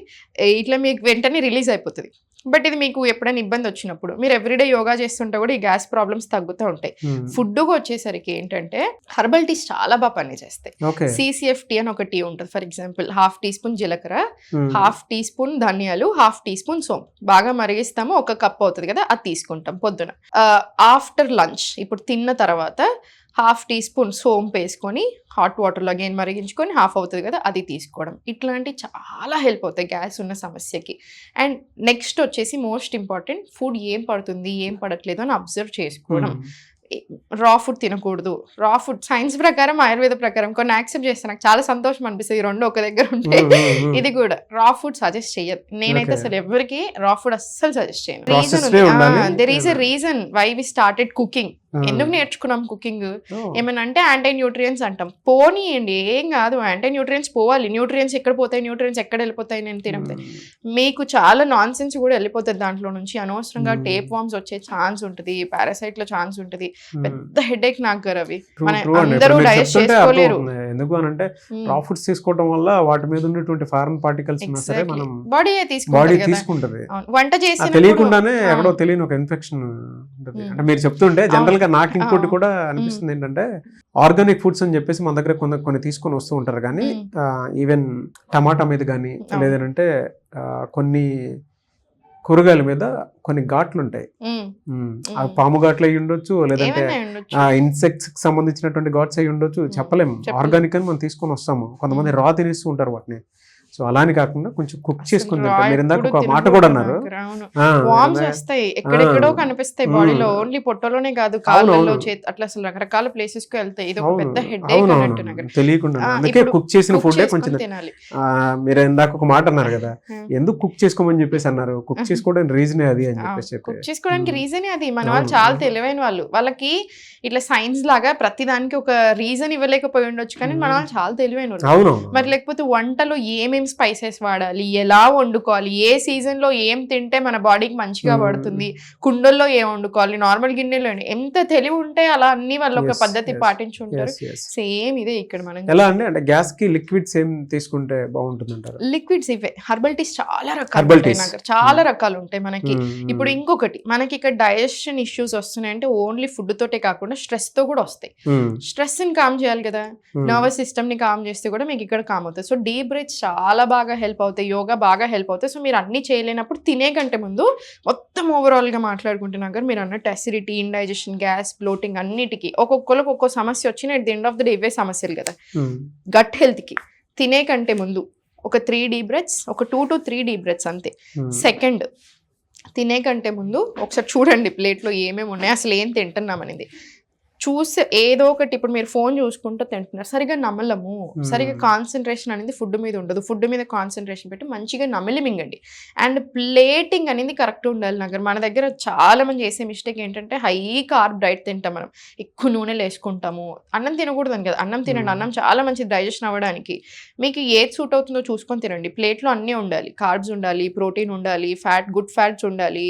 ఇట్లా మీకు వెంటనే రిలీజ్ అయిపోతుంది. బట్ ఇది మీకు ఎప్పుడైనా ఇబ్బంది వచ్చినప్పుడు, మీరు ఎవ్రీడే యోగా చేస్తుంటే కూడా ఈ గ్యాస్ ప్రాబ్లమ్స్ తగ్గుతూ ఉంటాయి. ఫుడ్గా వచ్చేసరికి ఏంటంటే హెర్బల్ టీస్ చాలా బాగా పనిచేస్తాయి. CCFT అని ఒక టీ ఉంటుంది. ఫర్ ఎగ్జాంపుల్ 1/2 టీ స్పూన్ జీలకర్ర, 1/2 టీ స్పూన్ ధనియాలు, 1/2 టీ స్పూన్ సోంపు బాగా మరిగిస్తాము, 1 కప్ అవుతుంది కదా, అది తీసుకుంటాం పొద్దున. ఆఫ్టర్ లంచ్, ఇప్పుడు తిన్న తర్వాత 1/2 టీ స్పూన్ సోంపు వేసుకొని హాట్ వాటర్లో అగైన్ మరిగించుకొని 1/2 అవుతుంది కదా, అది తీసుకోవడం. ఇట్లాంటివి చాలా హెల్ప్ అవుతాయి గ్యాస్ ఉన్న సమస్యకి. అండ్ నెక్స్ట్ వచ్చేసి మోస్ట్ ఇంపార్టెంట్, ఫుడ్ ఏం పడుతుంది ఏం పడట్లేదు అని అబ్జర్వ్ చేసుకోవడం. రా ఫుడ్ తినకూడదు. రా ఫుడ్ సైన్స్ ప్రకారం, ఆయుర్వేద ప్రకారం కొన్ని యాక్సెప్ట్ చేస్తాను. నాకు చాలా సంతోషం అనిపిస్తుంది ఈ రెండు ఒక దగ్గర ఉంటే. ఇది కూడా రా ఫుడ్ సజెస్ట్ చేయదు. నేనైతే అసలు ఎవరికి రా ఫుడ్ అస్సలు సజెస్ట్ చేయను. రీజన్ ఉంది. There is a reason why we started cooking. ఎందుకు నేర్చుకున్నాం కుకింగ్? ఏమైనా అంటే యాంటీ న్యూట్రియన్స్ అంటాం. పోనీయండి, ఏం కాదు, యాంటీ న్యూట్రియన్స్ పోవాలి. న్యూట్రియన్స్ ఎక్కడ పోతాయి, న్యూట్రియన్స్ ఎక్కడ వెళ్ళిపోతాయి నేను తినకపోతే? మీకు చాలా నాన్ సెన్స్ కూడా వెళ్ళిపోతుంది దాంట్లో నుంచి. అనవసరంగా టేప్ వామ్స్ వచ్చే ఛాన్స్ ఉంటుంది, పారాసైట్ లో ఛాన్స్ ఉంటుంది. పెద్ద హెడేక్ నాకు గారు అవి. అందరూ డైజెస్ట్ చేసుకోలేరు. ఎందుకు అని అంటే రా ఫుడ్స్ తీసుకోవడం వల్ల వాటి మీద ఉన్నటువంటి ఫారెన్ పార్టికల్స్ ఉన్నా సరే మనం బాడీ తీసుకుంటది. వంట చేసి తెలియకుండానే ఎక్కడో తెలియని ఒక ఇన్ఫెక్షన్ ఉంటుంది. అంటే మీరు చెప్తుంటే జనరల్ గా నాకు ఇంకోటి కూడా అనిపిస్తుంది ఏంటంటే, ఆర్గానిక్ ఫుడ్స్ అని చెప్పేసి మన దగ్గర కొన్ని తీసుకొని వస్తూ ఉంటారు. కానీ ఈవెన్ టమాటా మీద కానీ లేదంటే కొన్ని కూరగాయల మీద కొన్ని ఘాట్లు ఉంటాయి. ఆ పాము ఘాట్లు అయి ఉండొచ్చు, లేదంటే ఇన్సెక్ట్స్ కి సంబంధించినటువంటి ఘాట్స్ అయి ఉండొచ్చు, చెప్పలేము. ఆర్గానిక్ అని మనం తీసుకొని వస్తాము. కొంతమంది రా తినేస్తూ ఉంటారు వాటిని. సో అలాని కాకుండా కొంచెం కుక్ చేసుకుని మీరు ఇందాక ఒక మాట కూడా అన్నారు, వామ్స్ వస్తాయి, ఎక్కడెక్కడో కనిపిస్తాయి బాడీలో. ఓన్లీ పొట్టలోనే కాదు, కాళ్ళలో, అట్లా అసలు రకరకాల ప్లేసెస్ కు వెళ్తాయి. ఇది ఒక పెద్ద హెడేక్ అన్నట్టు తెలియకుండా. అందుకే కుక్ చేసిన ఫుడ్ కొంచెం తినాలి. మీరు ఇందాక ఒక మాట అన్నారు కదా, ఎందుకు కుక్ చేసుకోమని చెప్పేసి అన్నారు. కుక్ చేసుకోవడానికి రీజనే అది అని చెప్పేసి. కుక్ చేసుకోవడానికి రీజనే అది. మన వాళ్ళు చాలా తెలివైన వాళ్ళు. వాళ్ళకి ఇట్లా సైన్స్ లాగా ప్రతి దానికి ఒక రీజన్ ఇవ్వలేకపోయి ఉండొచ్చు, కానీ మన వాళ్ళు చాలా తెలివైన వాళ్ళు. మరి లేకపోతే వంటలో ఏమేమి స్పైసెస్ వాడాలి, ఎలా వండుకోవాలి, ఏ సీజన్ లో ఏం తింటే మన బాడీకి మంచిగా పడుతుంది, కుండల్లో ఏం వండుకోవాలి, నార్మల్ గిన్నెలో, ఎంత తెలివి ఉంటే అలా అన్ని వాళ్ళు ఒక పద్ధతి పాటించి ఉంటారు. సేమ్ ఇదే ఇక్కడ మనం ఎలా అంటే గ్యాస్ కి లిక్విడ్స్ ఏం తీసుకుంటే బాగుంటుంది అంటారు? లిక్విడ్స్ ఇవే హెర్బల్ టీస్ చాలా రకాలు ఉంటాయి, చాలా రకాలు ఉంటాయి మనకి. ఇప్పుడు ఇంకొకటి మనకి ఇక్కడ డైజెషన్ ఇష్యూస్ వస్తున్నాయంటే ఓన్లీ ఫుడ్ తోటే కాకుండా స్ట్రెస్ తో కూడా వస్తాయి. స్ట్రెస్ ని కామ్ చేయాలి కదా, నర్వస్ సిస్టమ్ ని కామ్ చేస్తే కూడా మీకు ఇక్కడ కామ్ అవుతుంది. సో డీప్ బ్రీత్ చాలా బాగా హెల్ప్ అవుతాయి, యోగా బాగా హెల్ప్ అవుతాయి. సో మీరు అన్ని చేయలేనప్పుడు తినే కంటే ముందు మొత్తం ఓవరాల్ గా మాట్లాడుకుంటున్నాక మీరు అన్నట్టు అసిడిటీ, ఇండైజెషన్, గ్యాస్, బ్లోటింగ్ అన్నిటికీ ఒక్కొక్కరికి ఒక్కో సమస్య వచ్చిన at the end of the day ఇవే సమస్యలు కదా. గట్ హెల్త్ కి తినే కంటే ముందు ఒక 3 డీప్ బ్రెత్స్, ఒక 2 to 3 డీప్ బ్రెత్స్ అంతే. సెకండ్, తినే కంటే ముందు ఒకసారి చూడండి ప్లేట్లో ఏమేమి ఉన్నాయి, అసలు ఏం తింటున్నాం అనేది చూసి. ఏదో ఒకటి, ఇప్పుడు మీరు ఫోన్ చూసుకుంటూ తింటున్నారు, సరిగా నమలము, సరిగా కాన్సన్ట్రేషన్ అనేది ఫుడ్ మీద ఉండదు. ఫుడ్ మీద కాన్సన్ట్రేషన్ పెట్టి మంచిగా నమిలి మింగండి. అండ్ ప్లేటింగ్ అనేది కరెక్ట్ ఉండాలి. మన దగ్గర చాలా మంది చేసే మిస్టేక్ ఏంటంటే హై కార్బ్ డైట్ తింటాం మనం, ఎక్కువ నూనెలు వేసుకుంటాము. అన్నం తినకూడదని కదా, అన్నం తినండి, అన్నం చాలా మంచిది డైజెషన్ అవ్వడానికి. మీకు ఏది సూట్ అవుతుందో చూసుకొని తినండి. ప్లేట్లో అన్నీ ఉండాలి, కార్బ్స్ ఉండాలి, ప్రోటీన్ ఉండాలి, ఫ్యాట్, గుడ్ ఫ్యాట్స్ ఉండాలి,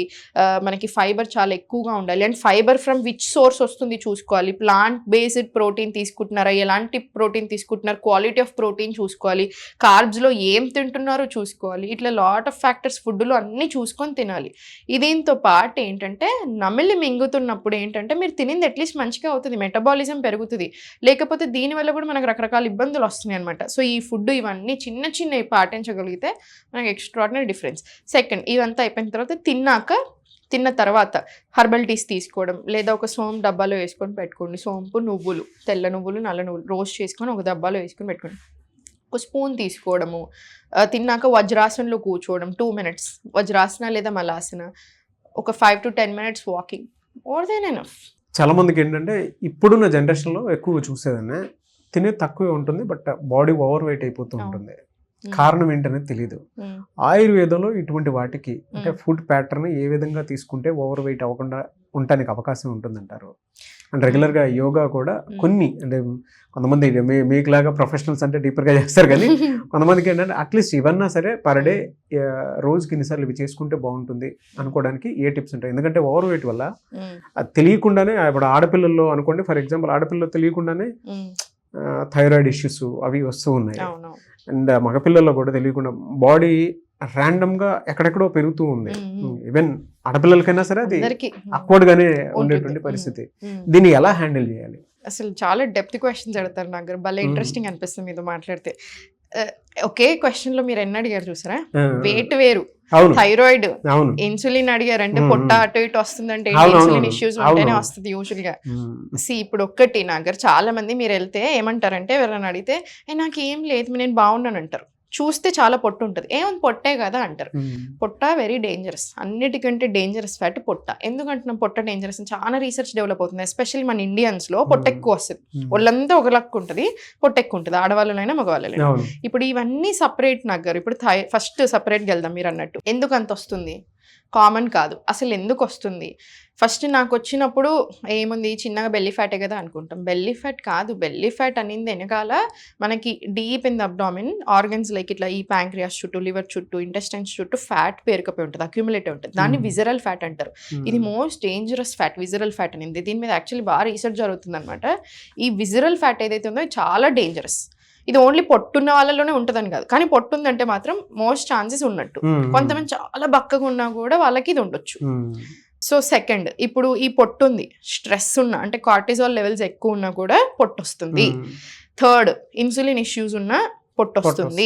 మనకి ఫైబర్ చాలా ఎక్కువగా ఉండాలి. And fibre from which source వస్తుంది చూసుకోవాలి. ప్లాంట్ బేస్డ్ ప్రోటీన్ తీసుకుంటున్నారా, ఎలాంటి ప్రోటీన్ తీసుకుంటున్నారు, క్వాలిటీ ఆఫ్ ప్రోటీన్ చూసుకోవాలి, కార్బ్స్ లో ఏం తింటున్నారో చూసుకోవాలి. ఇట్లా లాట్ ఆఫ్ ఫ్యాక్టర్స్ ఫుడ్ లో అన్ని చూసుకొని తినాలి. దీంతో పాటు ఏంటంటే నమిలి మింగుతున్నప్పుడు ఏంటంటే మీరు తినింది అట్లీస్ట్ మంచిగా అవుతుంది, మెటబాలిజం పెరుగుతుంది. లేకపోతే దీనివల్ల కూడా మనకు రకరకాల ఇబ్బందులు వస్తున్నాయి అనమాట. సో ఈ ఫుడ్ ఇవన్నీ చిన్న చిన్నవి పాటించగలిగితే మనకు ఎక్స్ట్రాడినరీ డిఫరెన్స్. సెకండ్, ఇదంతా అయిపోయిన తర్వాత తిన్న తర్వాత హెర్బల్ టీస్ తీసుకోవడం, లేదా ఒక సోంపు డబ్బాలో వేసుకొని పెట్టుకోండి. సోంపు, నువ్వులు, తెల్ల నువ్వులు, నల్ల నువ్వులు రోస్ట్ చేసుకొని ఒక డబ్బాలో వేసుకొని పెట్టుకోండి. ఒక స్పూన్ తీసుకోవడము. తిన్నాక వజ్రాసనంలో కూర్చోవడం 2 minutes, వజ్రాసన లేదా మలాసన. ఒక 5 to 10 minutes walking, more than enough. చాలా మందికి ఏంటంటే ఇప్పుడున్న జనరేషన్లో ఎక్కువ చూసేదనే తినే తక్కువే ఉంటుంది, బట్ బాడీ ఓవర్ వెయిట్ అయిపోతూ ఉంటుంది. కారణం ఏంటనేది తెలియదు. ఆయుర్వేదంలో ఇటువంటి వాటికి అంటే ఫుడ్ ప్యాటర్న్ ఏ విధంగా తీసుకుంటే ఓవర్ వెయిట్ అవ్వకుండా ఉండటానికి అవకాశం ఉంటుందంటారు? అండ్ రెగ్యులర్గా యోగా కూడా కొన్ని అంటే కొంతమంది మీకులాగా ప్రొఫెషనల్స్ అంటే డీపర్గా చేస్తారు, కానీ కొంతమందికి ఏంటంటే అట్లీస్ట్ ఇవన్నా సరే పర్ డే రోజుకి ఇన్నిసార్లు ఇవి చేసుకుంటే బాగుంటుంది అనుకోవడానికి ఏ టిప్స్ ఉంటాయి? ఎందుకంటే ఓవర్ వెయిట్ వల్ల అది తెలియకుండానే, ఇప్పుడు ఆడపిల్లల్లో అనుకోండి ఫర్ ఎగ్జాంపుల్, ఆడపిల్లలు తెలియకుండానే థైరాయిడ్ ఇష్యూస్ అవి వస్తూ ఉన్నాయి. అండ్ మగపిల్లల్లో కూడా తెలియకుండా బాడీ ర్యాండమ్ గా ఎక్కడెక్కడో పెరుగుతూ ఉంది. ఈవెన్ ఆడపిల్లలకైనా సరే అది అక్వర్డ్ గానే ఉండేటువంటి పరిస్థితి. దీన్ని ఎలా హ్యాండిల్ చేయాలి? అసలు చాలా డెప్త్ క్వశ్చన్స్ అడతారు నాకు, భలే ఇంట్రెస్టింగ్ అనిపిస్తుంది మీతో మాట్లాడితే. ఒకే క్వశ్చన్ లో మీరు ఎన్ని అడిగారు చూసారా? వెయిట్ వేరు, థైరాయిడ్, ఇన్సులిన్ అడిగారు అంటే పొట్ట అటు ఇటు వస్తుందంటే ఇన్సులిన్ ఇష్యూస్ ఉంటేనే వస్తుంది యూజువల్ గా. ఇప్పుడు ఒక్కటి నాగర్, చాలా మంది మీరు వెళ్తే ఏమంటారంటే ఎవరైనా అడిగితే నాకు ఏం లేదు నేను బాగున్నాను అంటారు. చూస్తే చాలా పొట్టు ఉంటుంది, ఏముంది పొట్టే కదా అంటారు. పొట్ట వెరీ డేంజరస్, అన్నిటికంటే డేంజరస్ ఫ్యాట్ పొట్ట. ఎందుకంటున్నాం పొట్ట డేంజరస్ అని? చాలా రీసెర్చ్ డెవలప్ అవుతుంది, ఎస్పెషల్లీ మన ఇండియన్స్లో పొట్ట ఎక్కువ వస్తుంది. ఒళ్ళంతా ఒక లక్కు ఉంటుంది, పొట్ట ఎక్కువ ఉంటుంది, ఆడవాళ్ళైనా మగవాళ్ళైనా. ఇప్పుడు ఇవన్నీ సపరేట్ నగ్గరు. ఇప్పుడు ఫస్ట్ సపరేట్గా వెళ్దాం. మీరు అన్నట్టు ఎందుకు అంత వస్తుంది? కామన్ కాదు, అసలు ఎందుకు వస్తుంది? ఫస్ట్ నాకు వచ్చినప్పుడు ఏముంది, చిన్నగా బెల్లీ ఫ్యాటే కదా అనుకుంటాం. బెల్లీ ఫ్యాట్ కాదు. బెల్లీ ఫ్యాట్ అనేది వెనకాల మనకి deep in the abdomen organs like ఇట్లా ఈ ప్యాంక్రియాస్ చుట్టూ, లివర్ చుట్టూ, ఇంటెస్టైన్స్ చుట్టూ ఫ్యాట్ పేరుకపోయి ఉంటుంది, అక్యుములేట్ ఉంటుంది. దాన్ని విజరల్ ఫ్యాట్ అంటారు. ఇది most dangerous fat, visceral fat అనేది. దీని మీద యాక్చువల్లీ బాగా రీసెర్చ్ జరుగుతుంది అనమాట. ఈ విజరల్ ఫ్యాట్ ఏదైతే ఉందో చాలా డేంజరస్. ఇది ఓన్లీ పొట్టున్న వాళ్ళలోనే ఉంటుందని కాదు, కానీ పొట్టుందంటే మాత్రం మోస్ట్ ఛాన్సెస్ ఉన్నట్టు. కొంతమంది చాలా బక్కగా ఉన్నా కూడా వాళ్ళకి ఇది ఉండొచ్చు. సో సెకండ్, ఇప్పుడు ఈ పొట్టుంది, స్ట్రెస్ ఉన్నా అంటే కార్టిజాల్ లెవెల్స్ ఎక్కువ ఉన్నా కూడా పొట్టు వస్తుంది. థర్డ్, ఇన్సులిన్ ఇష్యూస్ ఉన్నా పొట్టు వస్తుంది.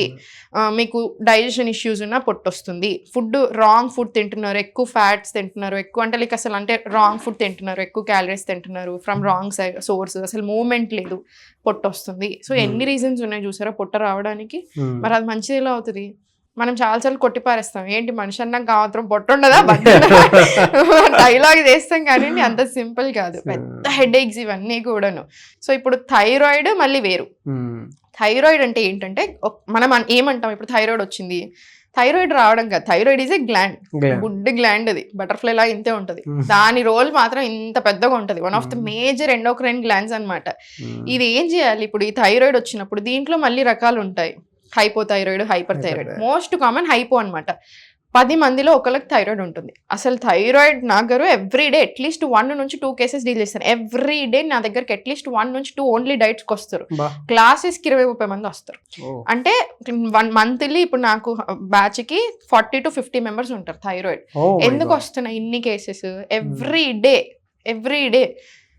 మీకు డైజెషన్ ఇష్యూస్ ఉన్నా పొట్టు వస్తుంది. ఫుడ్ రాంగ్ ఫుడ్ తింటున్నారు, ఎక్కువ ఫ్యాట్స్ తింటున్నారు, ఎక్కువ అంటే లైక్ అసలు అంటే రాంగ్ ఫుడ్ తింటున్నారు, ఎక్కువ క్యాలరీస్ తింటున్నారు ఫ్రమ్ రాంగ్ సోర్స్, అసలు మూవ్మెంట్ లేదు, పొట్టు వస్తుంది. సో ఎన్ని రీజన్స్ ఉన్నాయి చూసారా పొట్ట రావడానికి. మరి అది మంచిది ఎలా అవుతుంది? మనం చాలాసార్లు కొట్టిపారేస్తాం, ఏంటి మనిషి అన్నాక మాత్రం పొట్టు ఉండదా డైలాగ్ చేస్తాం, కానీ అంత సింపుల్ కాదు. పెద్ద హెడేక్స్ ఇవన్నీ కూడాను. సో ఇప్పుడు థైరాయిడ్ మళ్ళీ వేరు. థైరాయిడ్ అంటే ఏంటంటే మనం ఏమంటాం, ఇప్పుడు థైరాయిడ్ వచ్చింది, థైరాయిడ్ రావడం కాదు, thyroid is a gland, good gland. అది బటర్ఫ్లై లాగా ఇంతే ఉంటుంది, దాని రోల్ మాత్రం ఇంత పెద్దగా ఉంటుంది. One of the major endocrine glands అనమాట. ఇది ఏం చేయాలి? ఇప్పుడు ఈ థైరాయిడ్ వచ్చినప్పుడు దీంట్లో మళ్ళీ రకాలు ఉంటాయి, hypothyroid, hyper thyroid. Most common hypo అనమాట. 10 మందిలో ఒకరికి థైరాయిడ్ ఉంటుంది. అసలు థైరాయిడ్ నాగరు ఎవ్రీడే అట్లీస్ట్ 1 నుంచి 2 కేసెస్ డీల్ చేస్తాను. ఎవ్రీడే నా దగ్గరికి అట్లీస్ట్ 1 నుంచి 2 ఓన్లీ డైట్స్కి వస్తారు. క్లాసెస్కి 20-30 మంది వస్తారు. అంటే 1 మంత్లీ ఇప్పుడు నాకు బ్యాచ్కి 40 to 50 మెంబర్స్ ఉంటారు థైరాయిడ్. ఎందుకు వస్తున్నాయి ఇన్ని కేసెస్? ఎవ్రీడే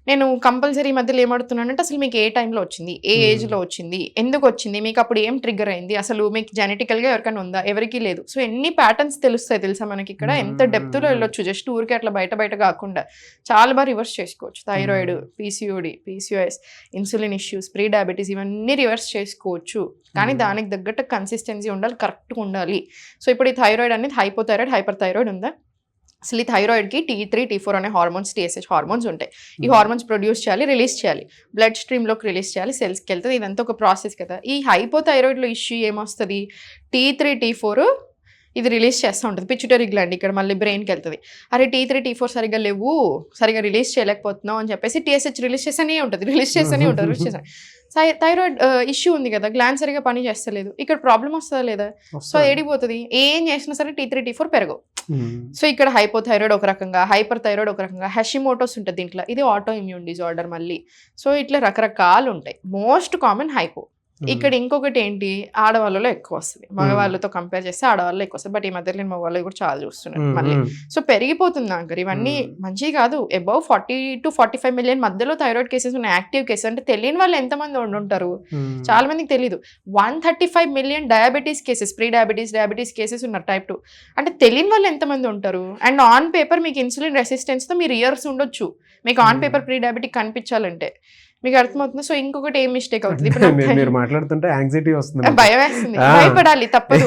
నేను కంపల్సరీ మధ్యలో ఏమడుతున్నానంటే, అసలు మీకు ఏ టైంలో వచ్చింది, ఏ ఏజ్లో వచ్చింది, ఎందుకు వచ్చింది, మీకు అప్పుడు ఏం ట్రిగ్గర్ అయింది, అసలు మీకు జెనెటికల్గా ఎవరికైనా ఉందా, ఎవరికి లేదు. సో ఎన్ని ప్యాటర్న్స్ తెలుస్తాయి తెలుసా మనకి ఇక్కడ, ఎంత డెప్త్లో వెళ్ళొచ్చు. జస్ట్ ఊరికే అట్లా బయట కాకుండా చాలా బాగా రివర్స్ చేసుకోవచ్చు. Thyroid, PCOD, PCOS, insulin issues, pre diabetes, ఇవన్నీ రివర్స్ చేసుకోవచ్చు. కానీ దానికి తగ్గట్టు కన్సిస్టెన్సీ ఉండాలి, కరెక్ట్గా ఉండాలి. సో ఇప్పుడు ఈ థైరాయిడ్ అనేది హైపోథైరాయిడ్, హైపర్ థైరాయిడ్ ఉందా? అసలు ఈ థైరాయిడ్కి T3, T4 అనే హార్మోన్స్, TSH హార్మోన్స్ ఉంటాయి. ఈ హార్మోన్స్ ప్రొడ్యూస్ చేయాలి, రిలీజ్ చేయాలి, బ్లడ్ స్ట్రీమ్లోకి రిలీజ్ చేయాలి, సెల్స్కి వెళ్తుంది. ఇదంతా ఒక ప్రాసెస్ కదా. ఈ హైపోథైరాయిడ్లో ఇష్యూ ఏమొస్తుంది? T3, T4 ఇది రిలీజ్ చేస్తూ ఉంటుంది, పిచ్యుటరీ గ్లాండ్ ఇక్కడ మళ్ళీ బ్రెయిన్కి వెళ్తుంది. అరే T3, T4 సరిగ్గా లేవు, సరిగ్గా రిలీజ్ చేయలేకపోతున్నావు అని చెప్పేసి TSH రిలీజ్ చేస్తూనే ఉంటుంది. థైరాయిడ్ ఇష్యూ ఉంది కదా, గ్లాండ్ సరిగా పని చేస్తలేదు, ఇక్కడ ప్రాబ్లం వస్తుందా లేదా? సో ఏడిపోతుంది, ఏం చేసినా సరే T3, T4 పెరగవు. సో ఇక్కడ హైపోథైరాయిడ్ ఒక రకంగా, హైపర్ థైరాయిడ్ ఒక రకంగా, హెషిమోటోస్ ఉంటుంది దీంట్లో, ఇది ఆటో ఇమ్యూన్ డిజార్డర్ మళ్ళీ. సో ఇట్లా రకరకాలు ఉంటాయి. Most common hypo. ఇక్కడ ఇంకొకటి ఏంటి, ఆడవాళ్ళలో ఎక్కువ వస్తుంది, మగవాళ్ళతో కంపేర్ చేస్తే ఆడవాళ్ళు ఎక్కువ వస్తుంది. బట్ ఈ మధ్యలో నేను మగవాళ్ళు కూడా చాలా చూస్తున్నాను మళ్ళీ. సో పెరిగిపోతుంది నాకు. ఇవన్నీ మంచిది కాదు. అబౌవ్ 40 to 45 మిలియన్ మధ్యలో థైరాయిడ్ కేసెస్ ఉన్నాయి, యాక్టివ్ కేసెస్. అంటే తెలియని వాళ్ళు ఎంతమంది ఉంటారు, చాలా మందికి తెలియదు. 135 million diabetes cases, pre diabetes cases ఉన్నారు, టైప్ 2. అంటే తెలియని వాళ్ళు ఎంతమంది ఉంటారు. అండ్ ఆన్ పేపర్ మీకు ఇన్సులిన్ రెసిస్టెన్స్తో మీరు ఇయర్స్ ఉండొచ్చు, మీకు ఆన్ పేపర్ ప్రీ డయాబెటిక్ కనిపించాలంటే. మీకు అర్థమవుతుంది. సో ఇంకొకటి ఏం మిస్టేక్ అవుతుంది, మీరు మాట్లాడుతుంటే యాంగ్జైటీ వస్తుంది, భయం వేస్తుంది, భయపడాలి తప్పదు,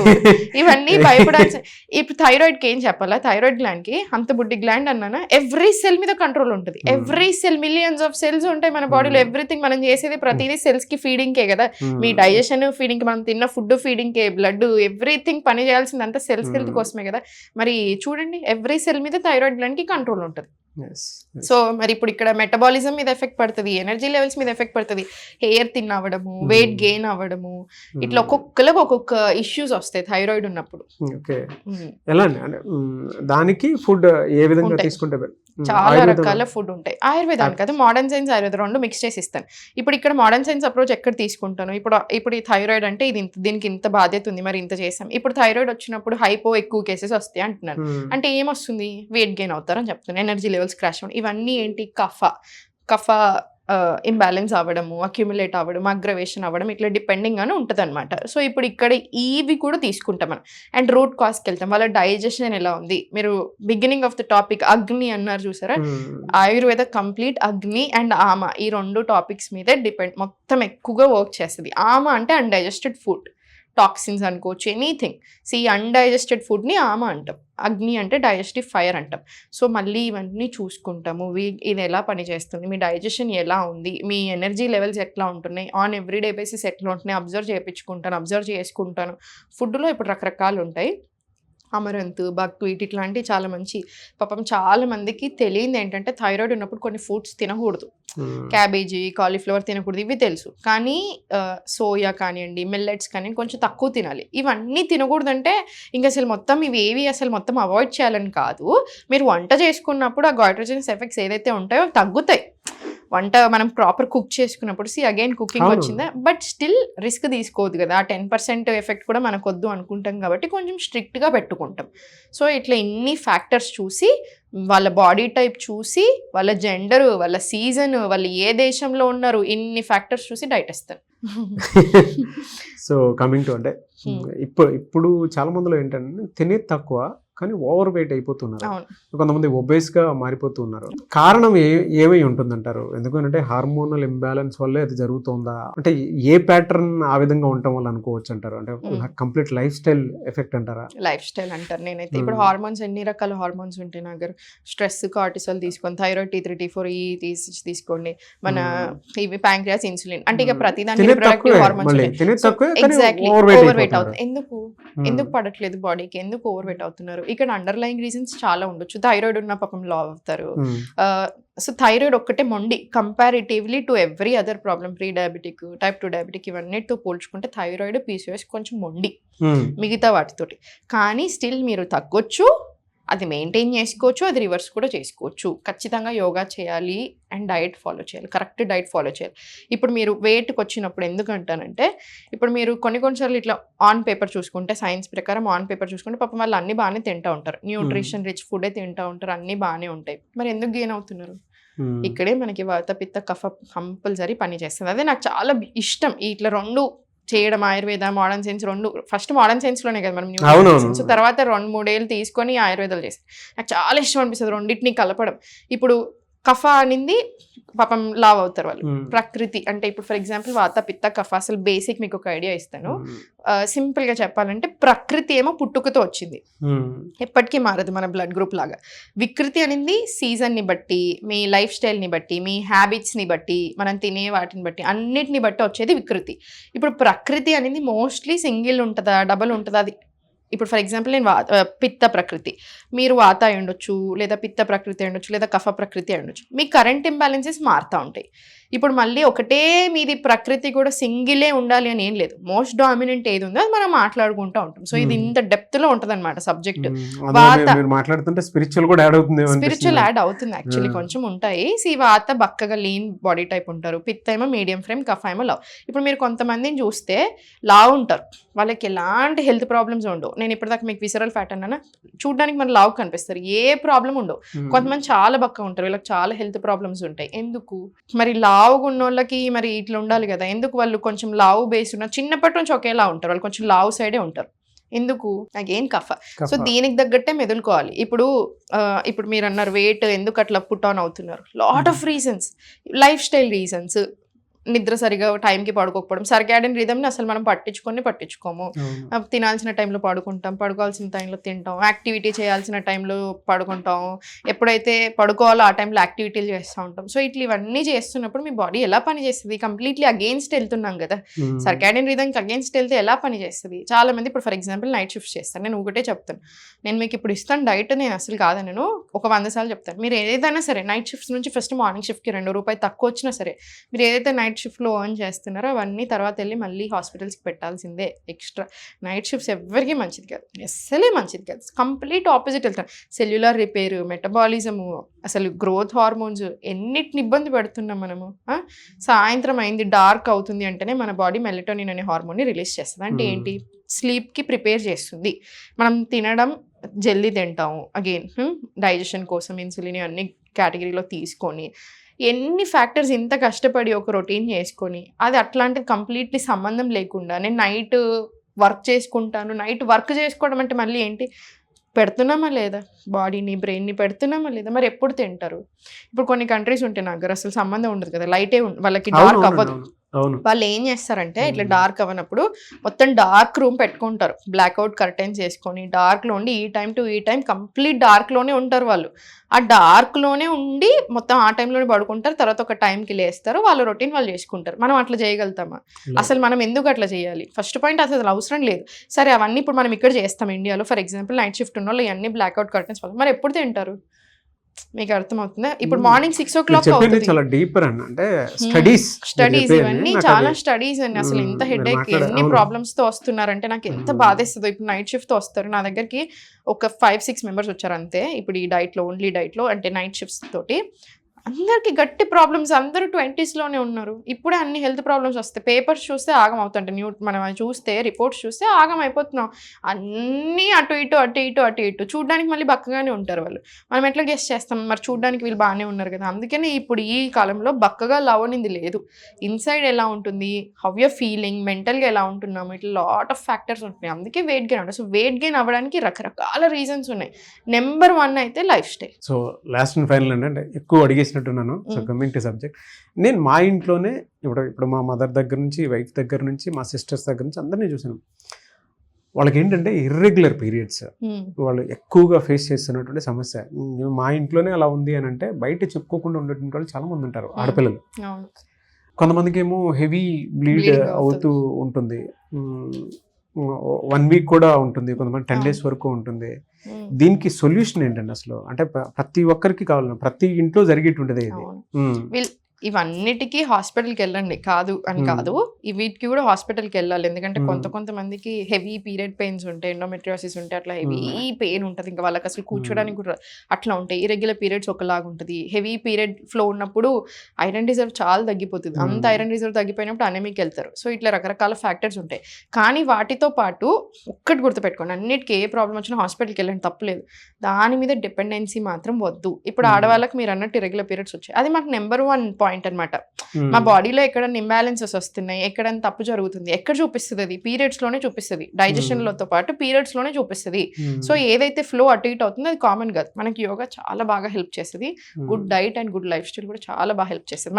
ఇవన్నీ భయపడాల్సి. ఇప్పుడు థైరాయిడ్కి ఏం చెప్పాలా, థైరాయిడ్ గ్లాండ్కి అంత బుడ్డి గ్లాండ్ అన్నానా, ఎవ్రీ సెల్ మీద కంట్రోల్ ఉంటుంది. Every cell, millions of cells ఉంటాయి మన బాడీలో. ఎవ్రీథింగ్ మనం చేసేది ప్రతిదీ సెల్స్ కి ఫీడింగ్ కే కదా. మీ డైజెషన్ ఫీడింగ్, మనం తిన్న ఫుడ్ ఫీడింగ్ కే, బ్లడ్ ఎవ్రీథింగ్ పని చేయాల్సింది అంతా సెల్స్ హెల్త్ కోసమే కదా. మరి చూడండి, ఎవ్రీ సెల్ మీద థైరాయిడ్ గ్లాండ్ కి కంట్రోల్ ఉంటుంది. సో మరి ఇప్పుడు ఇక్కడ మెటబాలిజం మీద ఎఫెక్ట్ పడుతుంది, ఎనర్జీ లెవెల్స్ మీద ఎఫెక్ట్ పడుతుంది, హెయిర్ థిన్ అవ్వడము, వెయిట్ గెయిన్ అవ్వడము, ఇట్లా ఒక్కొక్కరికి ఒక్కొక్క ఇష్యూస్ వస్తాయి థైరాయిడ్ ఉన్నప్పుడు. ఎలా దానికి ఫుడ్ ఏ విధంగా తీసుకుంటే చాలా రకాల ఫుడ్ ఉంటాయి. ఆయుర్వేదానికి కదా, మోడర్న్ సైన్స్ ఆయుర్వేద రెండు మిక్స్ చేసి ఇస్తాను. ఇప్పుడు ఇక్కడ మోడర్న్ సైన్స్ అప్రోచ్ ఎక్కడ తీసుకుంటాను, ఇప్పుడు ఈ థైరాయిడ్ అంటే ఇది దీనికి ఇంత బాధ్యత ఉంది, మరి ఇంత చేస్తాం. ఇప్పుడు థైరాయిడ్ వచ్చినప్పుడు హైపో ఎక్కువ కేసెస్ వస్తాయి అంటున్నాను. అంటే ఏమొస్తుంది, వెయిట్ గెయిన్ అవుతారని చెప్తున్నాను, ఎనర్జీ లెవెల్స్ క్రాష్ అవ్వడం, ఇవన్నీ ఏంటి, కఫ ఇంబ్యాలెన్స్ అవ్వడము, అక్యుములేట్ అవ్వడం, అగ్రవేషన్ అవ్వడం, ఇట్లా డిపెండింగ్ అని ఉంటుంది అనమాట. సో ఇప్పుడు ఇక్కడ ఇవి కూడా తీసుకుంటాం మనం. అండ్ రూట్ కాజ్కి వెళ్తాం, వాళ్ళ డైజెషన్ ఎలా ఉంది. మీరు బిగినింగ్ ఆఫ్ ద టాపిక్ అగ్ని అన్నారు చూసారా, ఆయుర్వేద కంప్లీట్ అగ్ని అండ్ ఆమ, ఈ 2 టాపిక్స్ మీదే డిపెండ్ మొత్తం ఎక్కువగా వర్క్ చేస్తుంది. ఆమ అంటే అన్డైజెస్టెడ్ ఫుడ్, టాక్సిన్స్ అనుకోవచ్చు, ఎనీథింగ్. అన్డైజెస్టెడ్ ఫుడ్ని ఆమ అంటాం, అగ్ని అంటే డైజెస్టివ్ ఫైర్ అంటాం. సో మళ్ళీ ఇవన్నీ చూసుకుంటాము, ఇది ఎలా పనిచేస్తుంది, మీ డైజెషన్ ఎలా ఉంది, మీ ఎనర్జీ లెవెల్స్ ఎట్లా ఉంటున్నాయి, ఆన్ ఎవ్రీడే బేసిస్ ఎట్లా ఉంటున్నాయి అబ్జర్వ్ చేసుకుంటాను. ఫుడ్లో ఇప్పుడు రకరకాలు ఉంటాయి, అమరంత్, బక్వీట్ ఇట్లాంటివి చాలా మంచి. పాపం చాలా మందికి తెలియదు ఏంటంటే థైరాయిడ్ ఉన్నప్పుడు కొన్ని ఫుడ్స్ తినకూడదు, క్యాబేజీ, కాలీఫ్లవర్ తినకూడదు, ఇవి తెలుసు. కానీ సోయా కానివ్వండి, మిల్లెట్స్ కానివ్వండి కొంచెం తక్కువ తినాలి. ఇవన్నీ తినకూడదంటే ఇంకా అసలు మొత్తం ఇవేవి అసలు మొత్తం అవాయిడ్ చేయాలని కాదు. మీరు వంట చేసుకున్నప్పుడు ఆ గాయిట్రోజెనస్ ఎఫెక్ట్స్ ఏదైతే ఉంటాయో తగ్గుతాయి. వంట మనం ప్రాపర్ కుక్ చేసుకున్నప్పుడు అగైన్ కుకింగ్ వచ్చిందా, బట్ స్టిల్ రిస్క్ తీసుకోవద్దు కదా. ఆ 10% ఎఫెక్ట్ కూడా మనకు వద్దు అనుకుంటాం కాబట్టి కొంచెం స్ట్రిక్ట్గా పెట్టుకుంటాం. సో ఇట్లా ఇన్ని ఫ్యాక్టర్స్ చూసి, వాళ్ళ బాడీ టైప్ చూసి, వాళ్ళ జెండర్, వాళ్ళ సీజన్, వాళ్ళు ఏ దేశంలో ఉన్నారు, ఇన్ని ఫ్యాక్టర్స్ చూసి డైట్ ఇస్తారు. సో కమింగ్ టు అంటే ఇప్పుడు చాలా మందిలో ఏంటంటే తినేది తక్కువ కానీ ఓవర్ వెయిట్ అయిపోతున్నారు, కొంతమంది ఒబేస్గా మారిపోతున్నారు. కారణం ఏమై ఉంటుందంటారు? ఎందుకంటే హార్మోనల్ ఇంబ్యాలెన్స్ వల్లే అది జరుగుతుందా, అంటే ఏ ప్యాటర్న్ ఆ విధంగా ఉండటం వల్ల అనుకోవచ్చు అంటారు? అంటే కంప్లీట్ లైఫ్ స్టైల్ ఎఫెక్ట్ అంటారా? లైఫ్ స్టైల్ అంటారు నేనైతే. ఇప్పుడు హార్మోన్స్ ఎన్ని రకాల హార్మోన్స్ ఉంటాయి నా దగ్గర. స్ట్రెస్ కార్టిసాల్ తీసుకోండి, థైరాయిడ్ T3 T4 తీసుకోండి, మన ఇవి ప్యాంక్రియాస్, ఇన్సులిన్, అంటే ఇక ప్రతిదానికి reproductive hormones. Exactly over weight అవుతుంది. ఎందుకు పడట్లేదు బాడీకి, ఎందుకు ఓవర్ వెయిట్ అవుతున్నారు? ఇక్కడ అండర్లైన్ రీజన్స్ చాలా ఉండొచ్చు. థైరాయిడ్ ఉన్న పాపం లా అవుతారు. సో థైరాయిడ్ ఒక్కటే మొండి comparatively to every other problem, pre diabetic, type 2 diabetic, ఇవన్నిటితో పోల్చుకుంటే థైరాయిడ్, PCOS కొంచెం మొండి మిగతా వాటితోటి. కానీ స్టిల్ మీరు తగ్గొచ్చు, అది మెయింటైన్ చేసుకోవచ్చు, అది రివర్స్ కూడా చేసుకోవచ్చు. ఖచ్చితంగా యోగా చేయాలి అండ్ డైట్ ఫాలో చేయాలి, కరెక్ట్ డైట్ ఫాలో చేయాలి. ఇప్పుడు మీరు వెయిట్కి వచ్చినప్పుడు ఎందుకంటానంటే, ఇప్పుడు మీరు కొన్నిసార్లు ఇట్లా ఆన్ పేపర్ చూసుకుంటే, సైన్స్ ప్రకారం ఆన్ పేపర్ చూసుకుంటే పాపం వాళ్ళు అన్ని బాగానే తింటూ ఉంటారు, న్యూట్రిషన్ రిచ్ ఫుడే తింటూ ఉంటారు, అన్నీ బాగానే ఉంటాయి. మరి ఎందుకు గెయిన్ అవుతున్నారు? ఇక్కడే మనకి వాత, పిత్త, కఫ కంపల్సరీ పని చేస్తుంది. అదే నాకు చాలా ఇష్టం ఇట్లా రెండు చేయడం. ఆయుర్వేద, మోడర్న్ సైన్స్ రెండు. ఫస్ట్ మోడర్న్ సైన్స్లోనే కదా మనం న్యూట్రిషన్, సో తర్వాత 2-3 ఏళ్ళు తీసుకొని ఆయుర్వేదాలు చేస్తాం. నాకు చాలా ఇష్టం అనిపిస్తుంది రెండింటిని కలపడం. ఇప్పుడు కఫ అనింది పాపం లావ్ అవుతారు వాళ్ళు. ప్రకృతి అంటే ఇప్పుడు ఫర్ ఎగ్జాంపుల్ వాత, పిత్త, కఫ, అసలు బేసిక్ మీకు ఒక ఐడియా ఇస్తాను. సింపుల్గా చెప్పాలంటే ప్రకృతి ఏమో పుట్టుకతో వచ్చింది, ఎప్పటికీ మారదు, మన బ్లడ్ గ్రూప్ లాగా. వికృతి అనేది సీజన్ని బట్టి, మీ లైఫ్ స్టైల్ని బట్టి, మీ హ్యాబిట్స్ని బట్టి, మనం తినే వాటిని బట్టి, అన్నిటిని బట్టి వచ్చేది వికృతి. ఇప్పుడు ప్రకృతి అనేది మోస్ట్లీ సింగిల్ ఉంటుందా, డబల్ ఉంటుందా? అది ఇప్పుడు ఫర్ ఎగ్జాంపుల్ నేను పిత్త ప్రకృతి, మీరు వాత అయి ఉండొచ్చు, లేదా పిత్త ప్రకృతి అయి ఉండొచ్చు, లేదా కఫ ప్రకృతి అయి ఉండొచ్చు. మీ కరెంట్ ఇంబ్యాలెన్సెస్ మారుతూ ఉంటాయి. ఇప్పుడు మళ్ళీ ఒకటే మీది ప్రకృతి కూడా సింగిలే ఉండాలి అని ఏం లేదు. మోస్ట్ డామినెంట్ ఏది ఉందో అది మనం మాట్లాడుకుంటూ ఉంటాం. సో ఇది ఇంత డెప్త్ లో ఉంటది అనమాట సబ్జెక్ట్. స్పిరిచువల్ యాడ్ అవుతుంది యాక్చువల్లీ, కొంచెం ఉంటాయి. వాత బక్కగా లీన్ బాడీ టైప్ ఉంటారు, పిత్త ఏమో మీడియం ఫ్రేమ్, కఫ ఏమో లావ్. ఇప్పుడు మీరు కొంతమందిని చూస్తే లావ్ ఉంటారు, వాళ్ళకి ఎలాంటి హెల్త్ ప్రాబ్లమ్స్ ఉండవు. నేను ఇప్పటిదాకా మీకు విసరల్ ఫ్యాట్ అన్నా, చూడడానికి మన లావ్ కనిపిస్తారు, ఏ ప్రాబ్లం ఉండవు. కొంతమంది చాలా బక్క ఉంటారు, వీళ్ళకి చాలా హెల్త్ ప్రాబ్లమ్స్ ఉంటాయి. ఎందుకు మరి? లావుగా ఉన్న వాళ్ళకి మరి ఇట్లా ఉండాలి కదా, ఎందుకు వాళ్ళు కొంచెం లావు బేస్ ఉన్న చిన్నప్పటి నుంచి ఒకేలా ఉంటారు, వాళ్ళు కొంచెం లావు సైడే ఉంటారు. ఎందుకు? అగైన్ కఫ. సో దీనికి తగ్గట్టే మెదులుకోవాలి. ఇప్పుడు మీరు అన్నారు వెయిట్ ఎందుకు అట్లా పుట్ ఆన్ అవుతున్నారు, lot of reasons, life style reasons, నిద్ర సరిగా టైంకి పడుకోకపోవడం, సర్కాడియన్ రిథమ్ని అసలు మనం పట్టించుకోము. తినాల్సిన టైంలో పడుకుంటాం, పడుకోవాల్సిన టైంలో తింటాం, యాక్టివిటీ చేయాల్సిన టైంలో పడుకుంటాం, ఎప్పుడైతే పడుకోవాలో ఆ టైంలో యాక్టివిటీలు చేస్తూ ఉంటాం. సో ఇవన్నీ చేస్తున్నప్పుడు మీ బాడీ ఎలా పని చేస్తుంది? కంప్లీట్లీ అగెయిన్స్ట్ వెళ్తున్నాం కదా, సర్కాడియన్ రిథమ్కి అగెయిన్స్ట్ వెళ్తే ఎలా పని చేస్తుంది? చాలా మంది ఇప్పుడు ఫర్ ఎగ్జాంపుల్ నైట్ షిఫ్ట్ చేస్తాను. నేను ఒకటే చెప్తాను, నేను మీకు ఇప్పుడు ఇస్తాను డైట్, నేను అసలు కాదని నేను ఒక 100 సార్లు చెప్తాను. మీరు ఏదైనా సరే నైట్ షిఫ్ట్స్ నుంచి ఫస్ట్ మార్నింగ్ షిఫ్ట్కి ₹2 తక్కువ వచ్చినా సరే, మీరు ఏదైతే నైట్ షిఫ్ట్లో ఎర్న్ చేస్తున్నారో అవన్నీ తర్వాత వెళ్ళి మళ్ళీ హాస్పిటల్స్కి పెట్టాల్సిందే ఎక్స్ట్రా. నైట్ షిఫ్ట్స్ ఎవరికి మంచిది కాదు, అస్సలే మంచిది కాదు. కంప్లీట్ ఆపోజిట్ వెళ్తాం. సెల్యులర్ రిపేర్, మెటబాలిజము, అసలు గ్రోత్ హార్మోన్స్, ఎన్నిటిని ఇబ్బంది పెడుతున్నాం మనము. సాయంత్రం అయింది, డార్క్ అవుతుంది అంటేనే మన బాడీ మెలటోనిన్ అనే హార్మోన్ని రిలీజ్ చేస్తుంది. అంటే ఏంటి? స్లీప్కి ప్రిపేర్ చేస్తుంది. మనం తినడం జల్దీ తింటాము, అగైన్ డైజెషన్ కోసం ఇన్సులిన్ అన్ని కేటగిరీలో తీసుకొని, ఎన్ని ఫ్యాక్టర్స్ ఇంత కష్టపడి ఒక రొటీన్ చేసుకొని, అది అట్లాంటిది కంప్లీట్లీ సంబంధం లేకుండా నేను నైట్ వర్క్ చేసుకుంటాను. నైట్ వర్క్ చేసుకోవడం అంటే మళ్ళీ ఏంటి? పెడుతున్నామా లేదా బాడీని, బ్రెయిన్ని పెడుతున్నామా లేదా? మరి ఎప్పుడు తింటారు? ఇప్పుడు కొన్ని కంట్రీస్ ఉంటాయి నా దగ్గర అసలు సంబంధం ఉండదు కదా, లైటే వాళ్ళకి డార్క్ అవ్వదు, అవును. వాళ్ళు ఏం చేస్తారంటే ఇట్లా డార్క్ అవ్వనప్పుడు మొత్తం డార్క్ రూమ్ పెట్టుకుంటారు, బ్లాక్అవుట్ కర్టెన్స్ వేసుకొని డార్క్లో ఉండి ఈ టైం టు ఈ టైం కంప్లీట్ డార్క్లోనే ఉంటారు వాళ్ళు. ఆ డార్క్లోనే ఉండి మొత్తం ఆ టైంలోనే పడుకుంటారు, తర్వాత ఒక టైంకి లేస్తారు, వాళ్ళ రొటీన్ వాళ్ళు చేసుకుంటారు. మనం అట్లా చేయగలుగుతామా? అసలు మనం ఎందుకు అట్లా చేయాలి? ఫస్ట్ పాయింట్ అసలు అవసరం లేదు. సరే అవన్నీ ఇప్పుడు మనం ఇక్కడ చేస్తాం ఇండియాలో, ఫర్ ఎగ్జాంపుల్ నైట్ షిఫ్ట్ ఉన్న వాళ్ళు ఇవన్నీ బ్లాక్అవుట్ కర్టెన్స్ మరి ఎప్పుడు తింటారు? మీకు అర్థమవుతుందా? ఇప్పుడు మార్నింగ్ 6 o'clock చెప్పింది అవుతుంది. చాలా డీపర్ అండి, అంటే స్టడీస్ ఇవన్నీ చాలా స్టడీస్ అండి. అసలు ఎంత హెడేక్, ఎన్ని ప్రాబ్లమ్స్ తో వస్తున్నారంటే నాకు ఎంత బాధేస్తుందో. ఇప్పుడు నైట్ షిఫ్ట్ తో వస్తారు నా దగ్గరికి, ఒక 5-6 మెంబర్స్ వచ్చారు అంతే. ఇప్పుడు ఈ డైట్ లో ఓన్లీ డైట్ లో అంటే నైట్ షిఫ్ట్స్ తోటి అందరికి గట్టి ప్రాబ్లమ్స్, అందరూ 20s లోనే ఉన్నారు. ఇప్పుడే అన్ని హెల్త్ ప్రాబ్లమ్స్ వస్తాయి. పేపర్స్ చూస్తే ఆగం అవుతుంటే మనం చూస్తే రిపోర్ట్స్ చూస్తే ఆగం అయిపోతున్నాం. అన్నీ అటు ఇటు చూడడానికి మళ్ళీ బక్కగానే ఉంటారు వాళ్ళు. మనం ఎట్లా గెస్ట్ చేస్తాం? మరి చూడడానికి వీళ్ళు బాగానే ఉన్నారు కదా. అందుకని ఇప్పుడు ఈ కాలంలో బక్కగా లవనింది లేదు. ఇన్సైడ్ ఎలా ఉంటుంది, హౌ యర్ ఫీలింగ్, మెంటల్గా ఎలా ఉంటున్నాము, ఇట్లా లాట్ ఆఫ్ ఫ్యాక్టర్స్ ఉంటున్నాయి. అందుకే వెయిట్ గెయిన్ అవుతుంది. సో వెయిట్ గెయిన్ అవ్వడానికి రకరకాల రీజన్స్ ఉన్నాయి. నెంబర్ 1 అయితే life style. So last and final అంటే ఎక్కువ అడిగేసినట్టున్నాను. సో కమింగ్ టు సబ్జెక్ట్, నేను మా ఇంట్లోనే ఇప్పుడు మా మదర్ దగ్గర నుంచి, వైఫ్ దగ్గర నుంచి, మా సిస్టర్స్ దగ్గర నుంచి అందరినీ చూసాను. వాళ్ళకి ఏంటంటే ఇర్రెగ్యులర్ పీరియడ్స్ వాళ్ళు ఎక్కువగా ఫేస్ చేస్తున్నటువంటి సమస్య. మా ఇంట్లోనే అలా ఉంది అని అంటే బయట చెప్పుకోకుండా ఉండేటువంటి వాళ్ళు చాలా మంది ఉంటారు, ఆడపిల్లలు. కొంతమందికి ఏమో హెవీ బ్లీడ్ అవుతూ ఉంటుంది, 1 week కూడా ఉంటుంది, కొంతమంది 10 days వరకు ఉంటుంది. దీనికి సొల్యూషన్ ఏంటండి అసలు? అంటే ప్రతి ఒక్కరికి కావాలి, ప్రతి ఇంట్లో జరిగేటువంటిది ఇది. ఇవన్నిటికీ హాస్పిటల్కి వెళ్ళండి, కాదు అని కాదు, వీటికి కూడా హాస్పిటల్కి వెళ్ళాలి. ఎందుకంటే కొంతమందికి హెవీ పీరియడ్ పెయిన్స్ ఉంటాయి, ఎండోమెట్రియోసిస్ ఉంటాయి, అట్లా హెవీ పెయిన్ ఉంటుంది, ఇంకా వాళ్ళకి అసలు కూర్చోడానికి కూడా అట్లా ఉంటాయి. ఇరెగ్యులర్ పీరియడ్స్ ఒకలాగా ఉంటుంది. హెవీ పీరియడ్ ఫ్లో ఉన్నప్పుడు ఐరన్ రిజర్వ్ చాలా తగ్గిపోతుంది. అంత ఐరన్ రిజర్వ్ తగ్గిపోయినప్పుడు అనెమిక్ వెళ్తారు. సో ఇట్లా రకరకాల ఫ్యాక్టర్స్ ఉంటాయి. కానీ వాటితో పాటు ఒక్కటి గుర్తుపెట్టుకోండి, అన్నిటికీ ఏ ప్రాబ్లం వచ్చినా హాస్పిటల్కి వెళ్ళండి, తప్పలేదు. దాని మీద డిపెండెన్సీ మాత్రం వద్దు. ఇప్పుడు ఆడవాళ్ళకి మీరు అన్నట్టు ఇరెగ్యులర్ పీరియడ్స్ వచ్చాయి, అది మాకు నెంబర్ 1 పాయింట్ అనమాట. మా బాడీలో ఎక్కడైనా ఇంబ్యాలెన్సెస్ వస్తున్నాయి, ఎక్కడైనా తప్పు జరుగుతుంది, ఎక్కడ చూపిస్తుంది? అది పీరియడ్స్ లోనే చూపిస్తుంది. డైజెషన్ లతో పాటు పీరియడ్స్ లోనే చూపిస్తుంది. సో ఏదైతే ఫ్లో అటు ఇటు అవుతుందో అది కామన్ కాదు. మనకి యోగా చాలా బాగా హెల్ప్ చేస్తుంది. Good diet and good life style కూడా చాలా బాగా హెల్ప్ చేస్తుంది.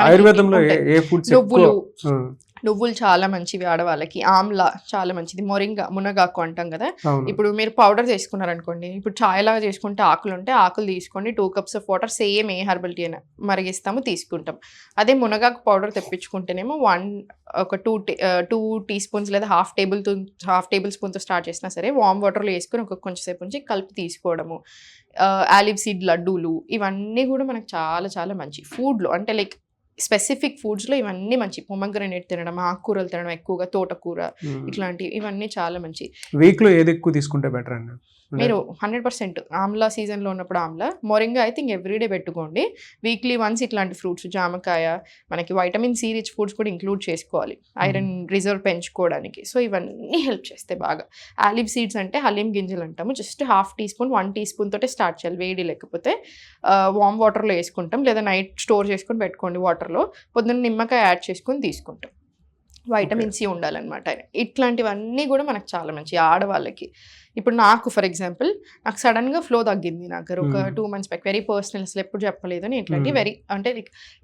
నువ్వులు చాలా మంచివి ఆడవాళ్ళకి, ఆమ్లా చాలా మంచిది, మొరింగా మునగాకు అంటాం కదా. ఇప్పుడు మీరు పౌడర్ చేసుకున్నారనుకోండి, ఇప్పుడు చాయ్ లాగా చేసుకుంటే ఆకులు ఉంటే ఆకులు తీసుకోండి, 2 cups ఆఫ్ వాటర్, సేమ్ ఏ హెర్బల్ టీ అయినా మరిగిస్తాము, తీసుకుంటాం. అదే మునగాకు పౌడర్ తెప్పించుకుంటేనేమో 2 teaspoons లేదా హాఫ్ టేబుల్ స్పూన్తో స్టార్ట్ చేసినా సరే వామ్ వాటర్లో వేసుకొని కొంచెం సేపు నుంచి కలిపి తీసుకోవడము. ఆలివ్ సీడ్ లడ్డూలు, ఇవన్నీ కూడా మనకు చాలా చాలా మంచి ఫుడ్లో, అంటే లైక్ స్పెసిఫిక్ ఫుడ్స్లో ఇవన్నీ మంచి. పొమగ్రనేట్ తినడం, ఆకుకూరలు తినడం, ఎక్కువగా తోటకూర, ఇట్లాంటివి ఇవన్నీ చాలా మంచి. వీక్లో ఏది ఎక్కువ తీసుకుంటే బెటర్ అండి? మీరు 100% ఆమ్లా సీజన్లో ఉన్నప్పుడు ఆమ్లా, మొరింగా అయితే ఇంక ఎవ్రీడే పెట్టుకోండి. వీక్లీ వన్స్ ఇట్లాంటి ఫ్రూట్స్, జామకాయ, మనకి వైటమిన్ సి రిచ్ ఫుడ్స్ కూడా ఇంక్లూడ్ చేసుకోవాలి ఐరన్ రిజర్వ్ పెంచుకోవడానికి. సో ఇవన్నీ హెల్ప్ చేస్తాయి బాగా. ఆలివ్ సీడ్స్ అంటే హలీం గింజలు అంటాము. జస్ట్ ½ teaspoon 1 teaspoon తోటే స్టార్ట్ చేయాలి. వేడి లేకపోతే వామ్ వాటర్లో వేసుకుంటాం, లేదా నైట్ స్టోర్ చేసుకొని పెట్టుకోండి వాటర్లో. పొద్దున్న నిమ్మకాయ యాడ్ చేసుకొని తీసుకుంటాం. వైటమిన్ సి ఉండాలన్నమాట. ఇట్లాంటివన్నీ కూడా మనకు చాలా మంచి ఆడవాళ్ళకి. ఇప్పుడు నాకు ఫర్ ఎగ్జాంపుల్ నాకు సడన్గా ఫ్లో తగ్గింది, నాకు ఒక 2 months బ్యాక్. వెరీ పర్సనల్, అసలు ఎప్పుడు చెప్పలేదు అని. ఇట్లాంటి అంటే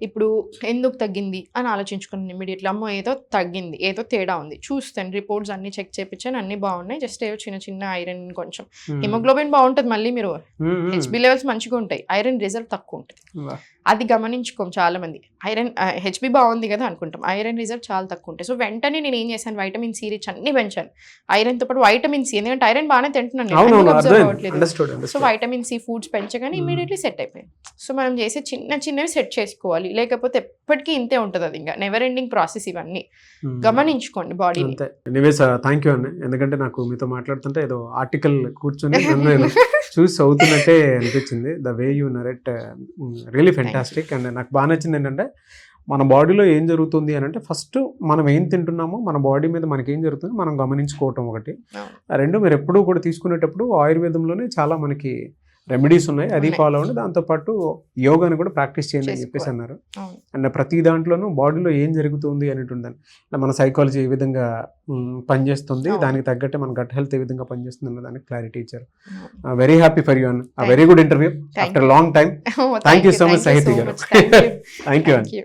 ఇప్పుడు ఎందుకు తగ్గింది అని ఆలోచించుకున్నాను ఇమీడియట్లీ. అమ్మో ఏదో తగ్గింది, ఏదో తేడా ఉంది, చూస్తాను రిపోర్ట్స్ అన్ని చెక్ చేయించాను, అన్ని బాగున్నాయి. జస్ట్ ఏదో చిన్న ఐరన్, కొంచెం హిమోగ్లోబిన్ బాగుంటుంది, మళ్ళీ మీరు హెచ్బి లెవెల్స్ మంచిగా ఉంటాయి, ఐరన్ రిజర్వ్ తక్కువ ఉంటుంది. అది గమనించుకోం చాలా మంది. హెచ్బి బాగుంది కదా అనుకుంటాం, ఐరన్ రిజర్వ్ చాలా తక్కువ ఉంటాయి. సో వెంటనే నేను ఏం చేశాను, వైటమిన్ సి రిచ్ అన్ని పెంచాను, ఐరన్తో పాటు వైటమిన్ సి, ఎందుకంటే ఐరన్ బాగానే తింటున్నాను, అబ్జర్వ్ అవ్వట్లేదు. సో వైటమిన్ సి ఫుడ్స్ పెంచగానే ఇమీడియట్లీ సెట్ అయిపోయింది. సో మనం చేసే చిన్నవి సెట్ చేసుకోవాలి, లేకపోతే ఎప్పటికీ ఇంతే ఉంటుంది. అది ఇంకా నెవర్ ఎండింగ్ ప్రాసెస్. ఇవన్నీ గమనించుకోండి బాడీ. ఎనీవేస్ థ్యాంక్ యూ అండి, ఎందుకంటే నాకు మీతో మాట్లాడుతుంటే ఏదో ఆర్టికల్ కూర్చొని చూసి అవుతున్నట్టే అనిపించింది. The way you narrate really fantastic. And నాకు బాగా నచ్చింది ఏంటంటే మన బాడీలో ఏం జరుగుతుంది అని అంటే ఫస్ట్ మనం ఏం తింటున్నామో, మన బాడీ మీద మనకి ఏం జరుగుతుంది మనం గమనించుకోవటం ఒకటి. 2 మీరు ఎప్పుడూ కూడా తీసుకునేటప్పుడు ఆయుర్వేదంలోనే చాలా మనకి రెమెడీస్ ఉన్నాయి, అది ఫాలో అవ్వండి. దాంతోపాటు యోగాని కూడా ప్రాక్టీస్ చేయండి అని చెప్పేసి అన్నారు. అండ్ ప్రతి దాంట్లోనూ బాడీలో ఏం జరుగుతుంది అనేటుందని, మన సైకాలజీ ఏ విధంగా పనిచేస్తుంది, దానికి తగ్గట్టే మన గట్ హెల్త్ ఏ విధంగా పనిచేస్తుంది అన్న దానికి క్లారిటీ ఇచ్చారు. వెరీ హ్యాపీ ఫర్ యూ అన్న, very good interview after long time. Thank you so much సాహితీ గారు. థ్యాంక్ యూ అండి.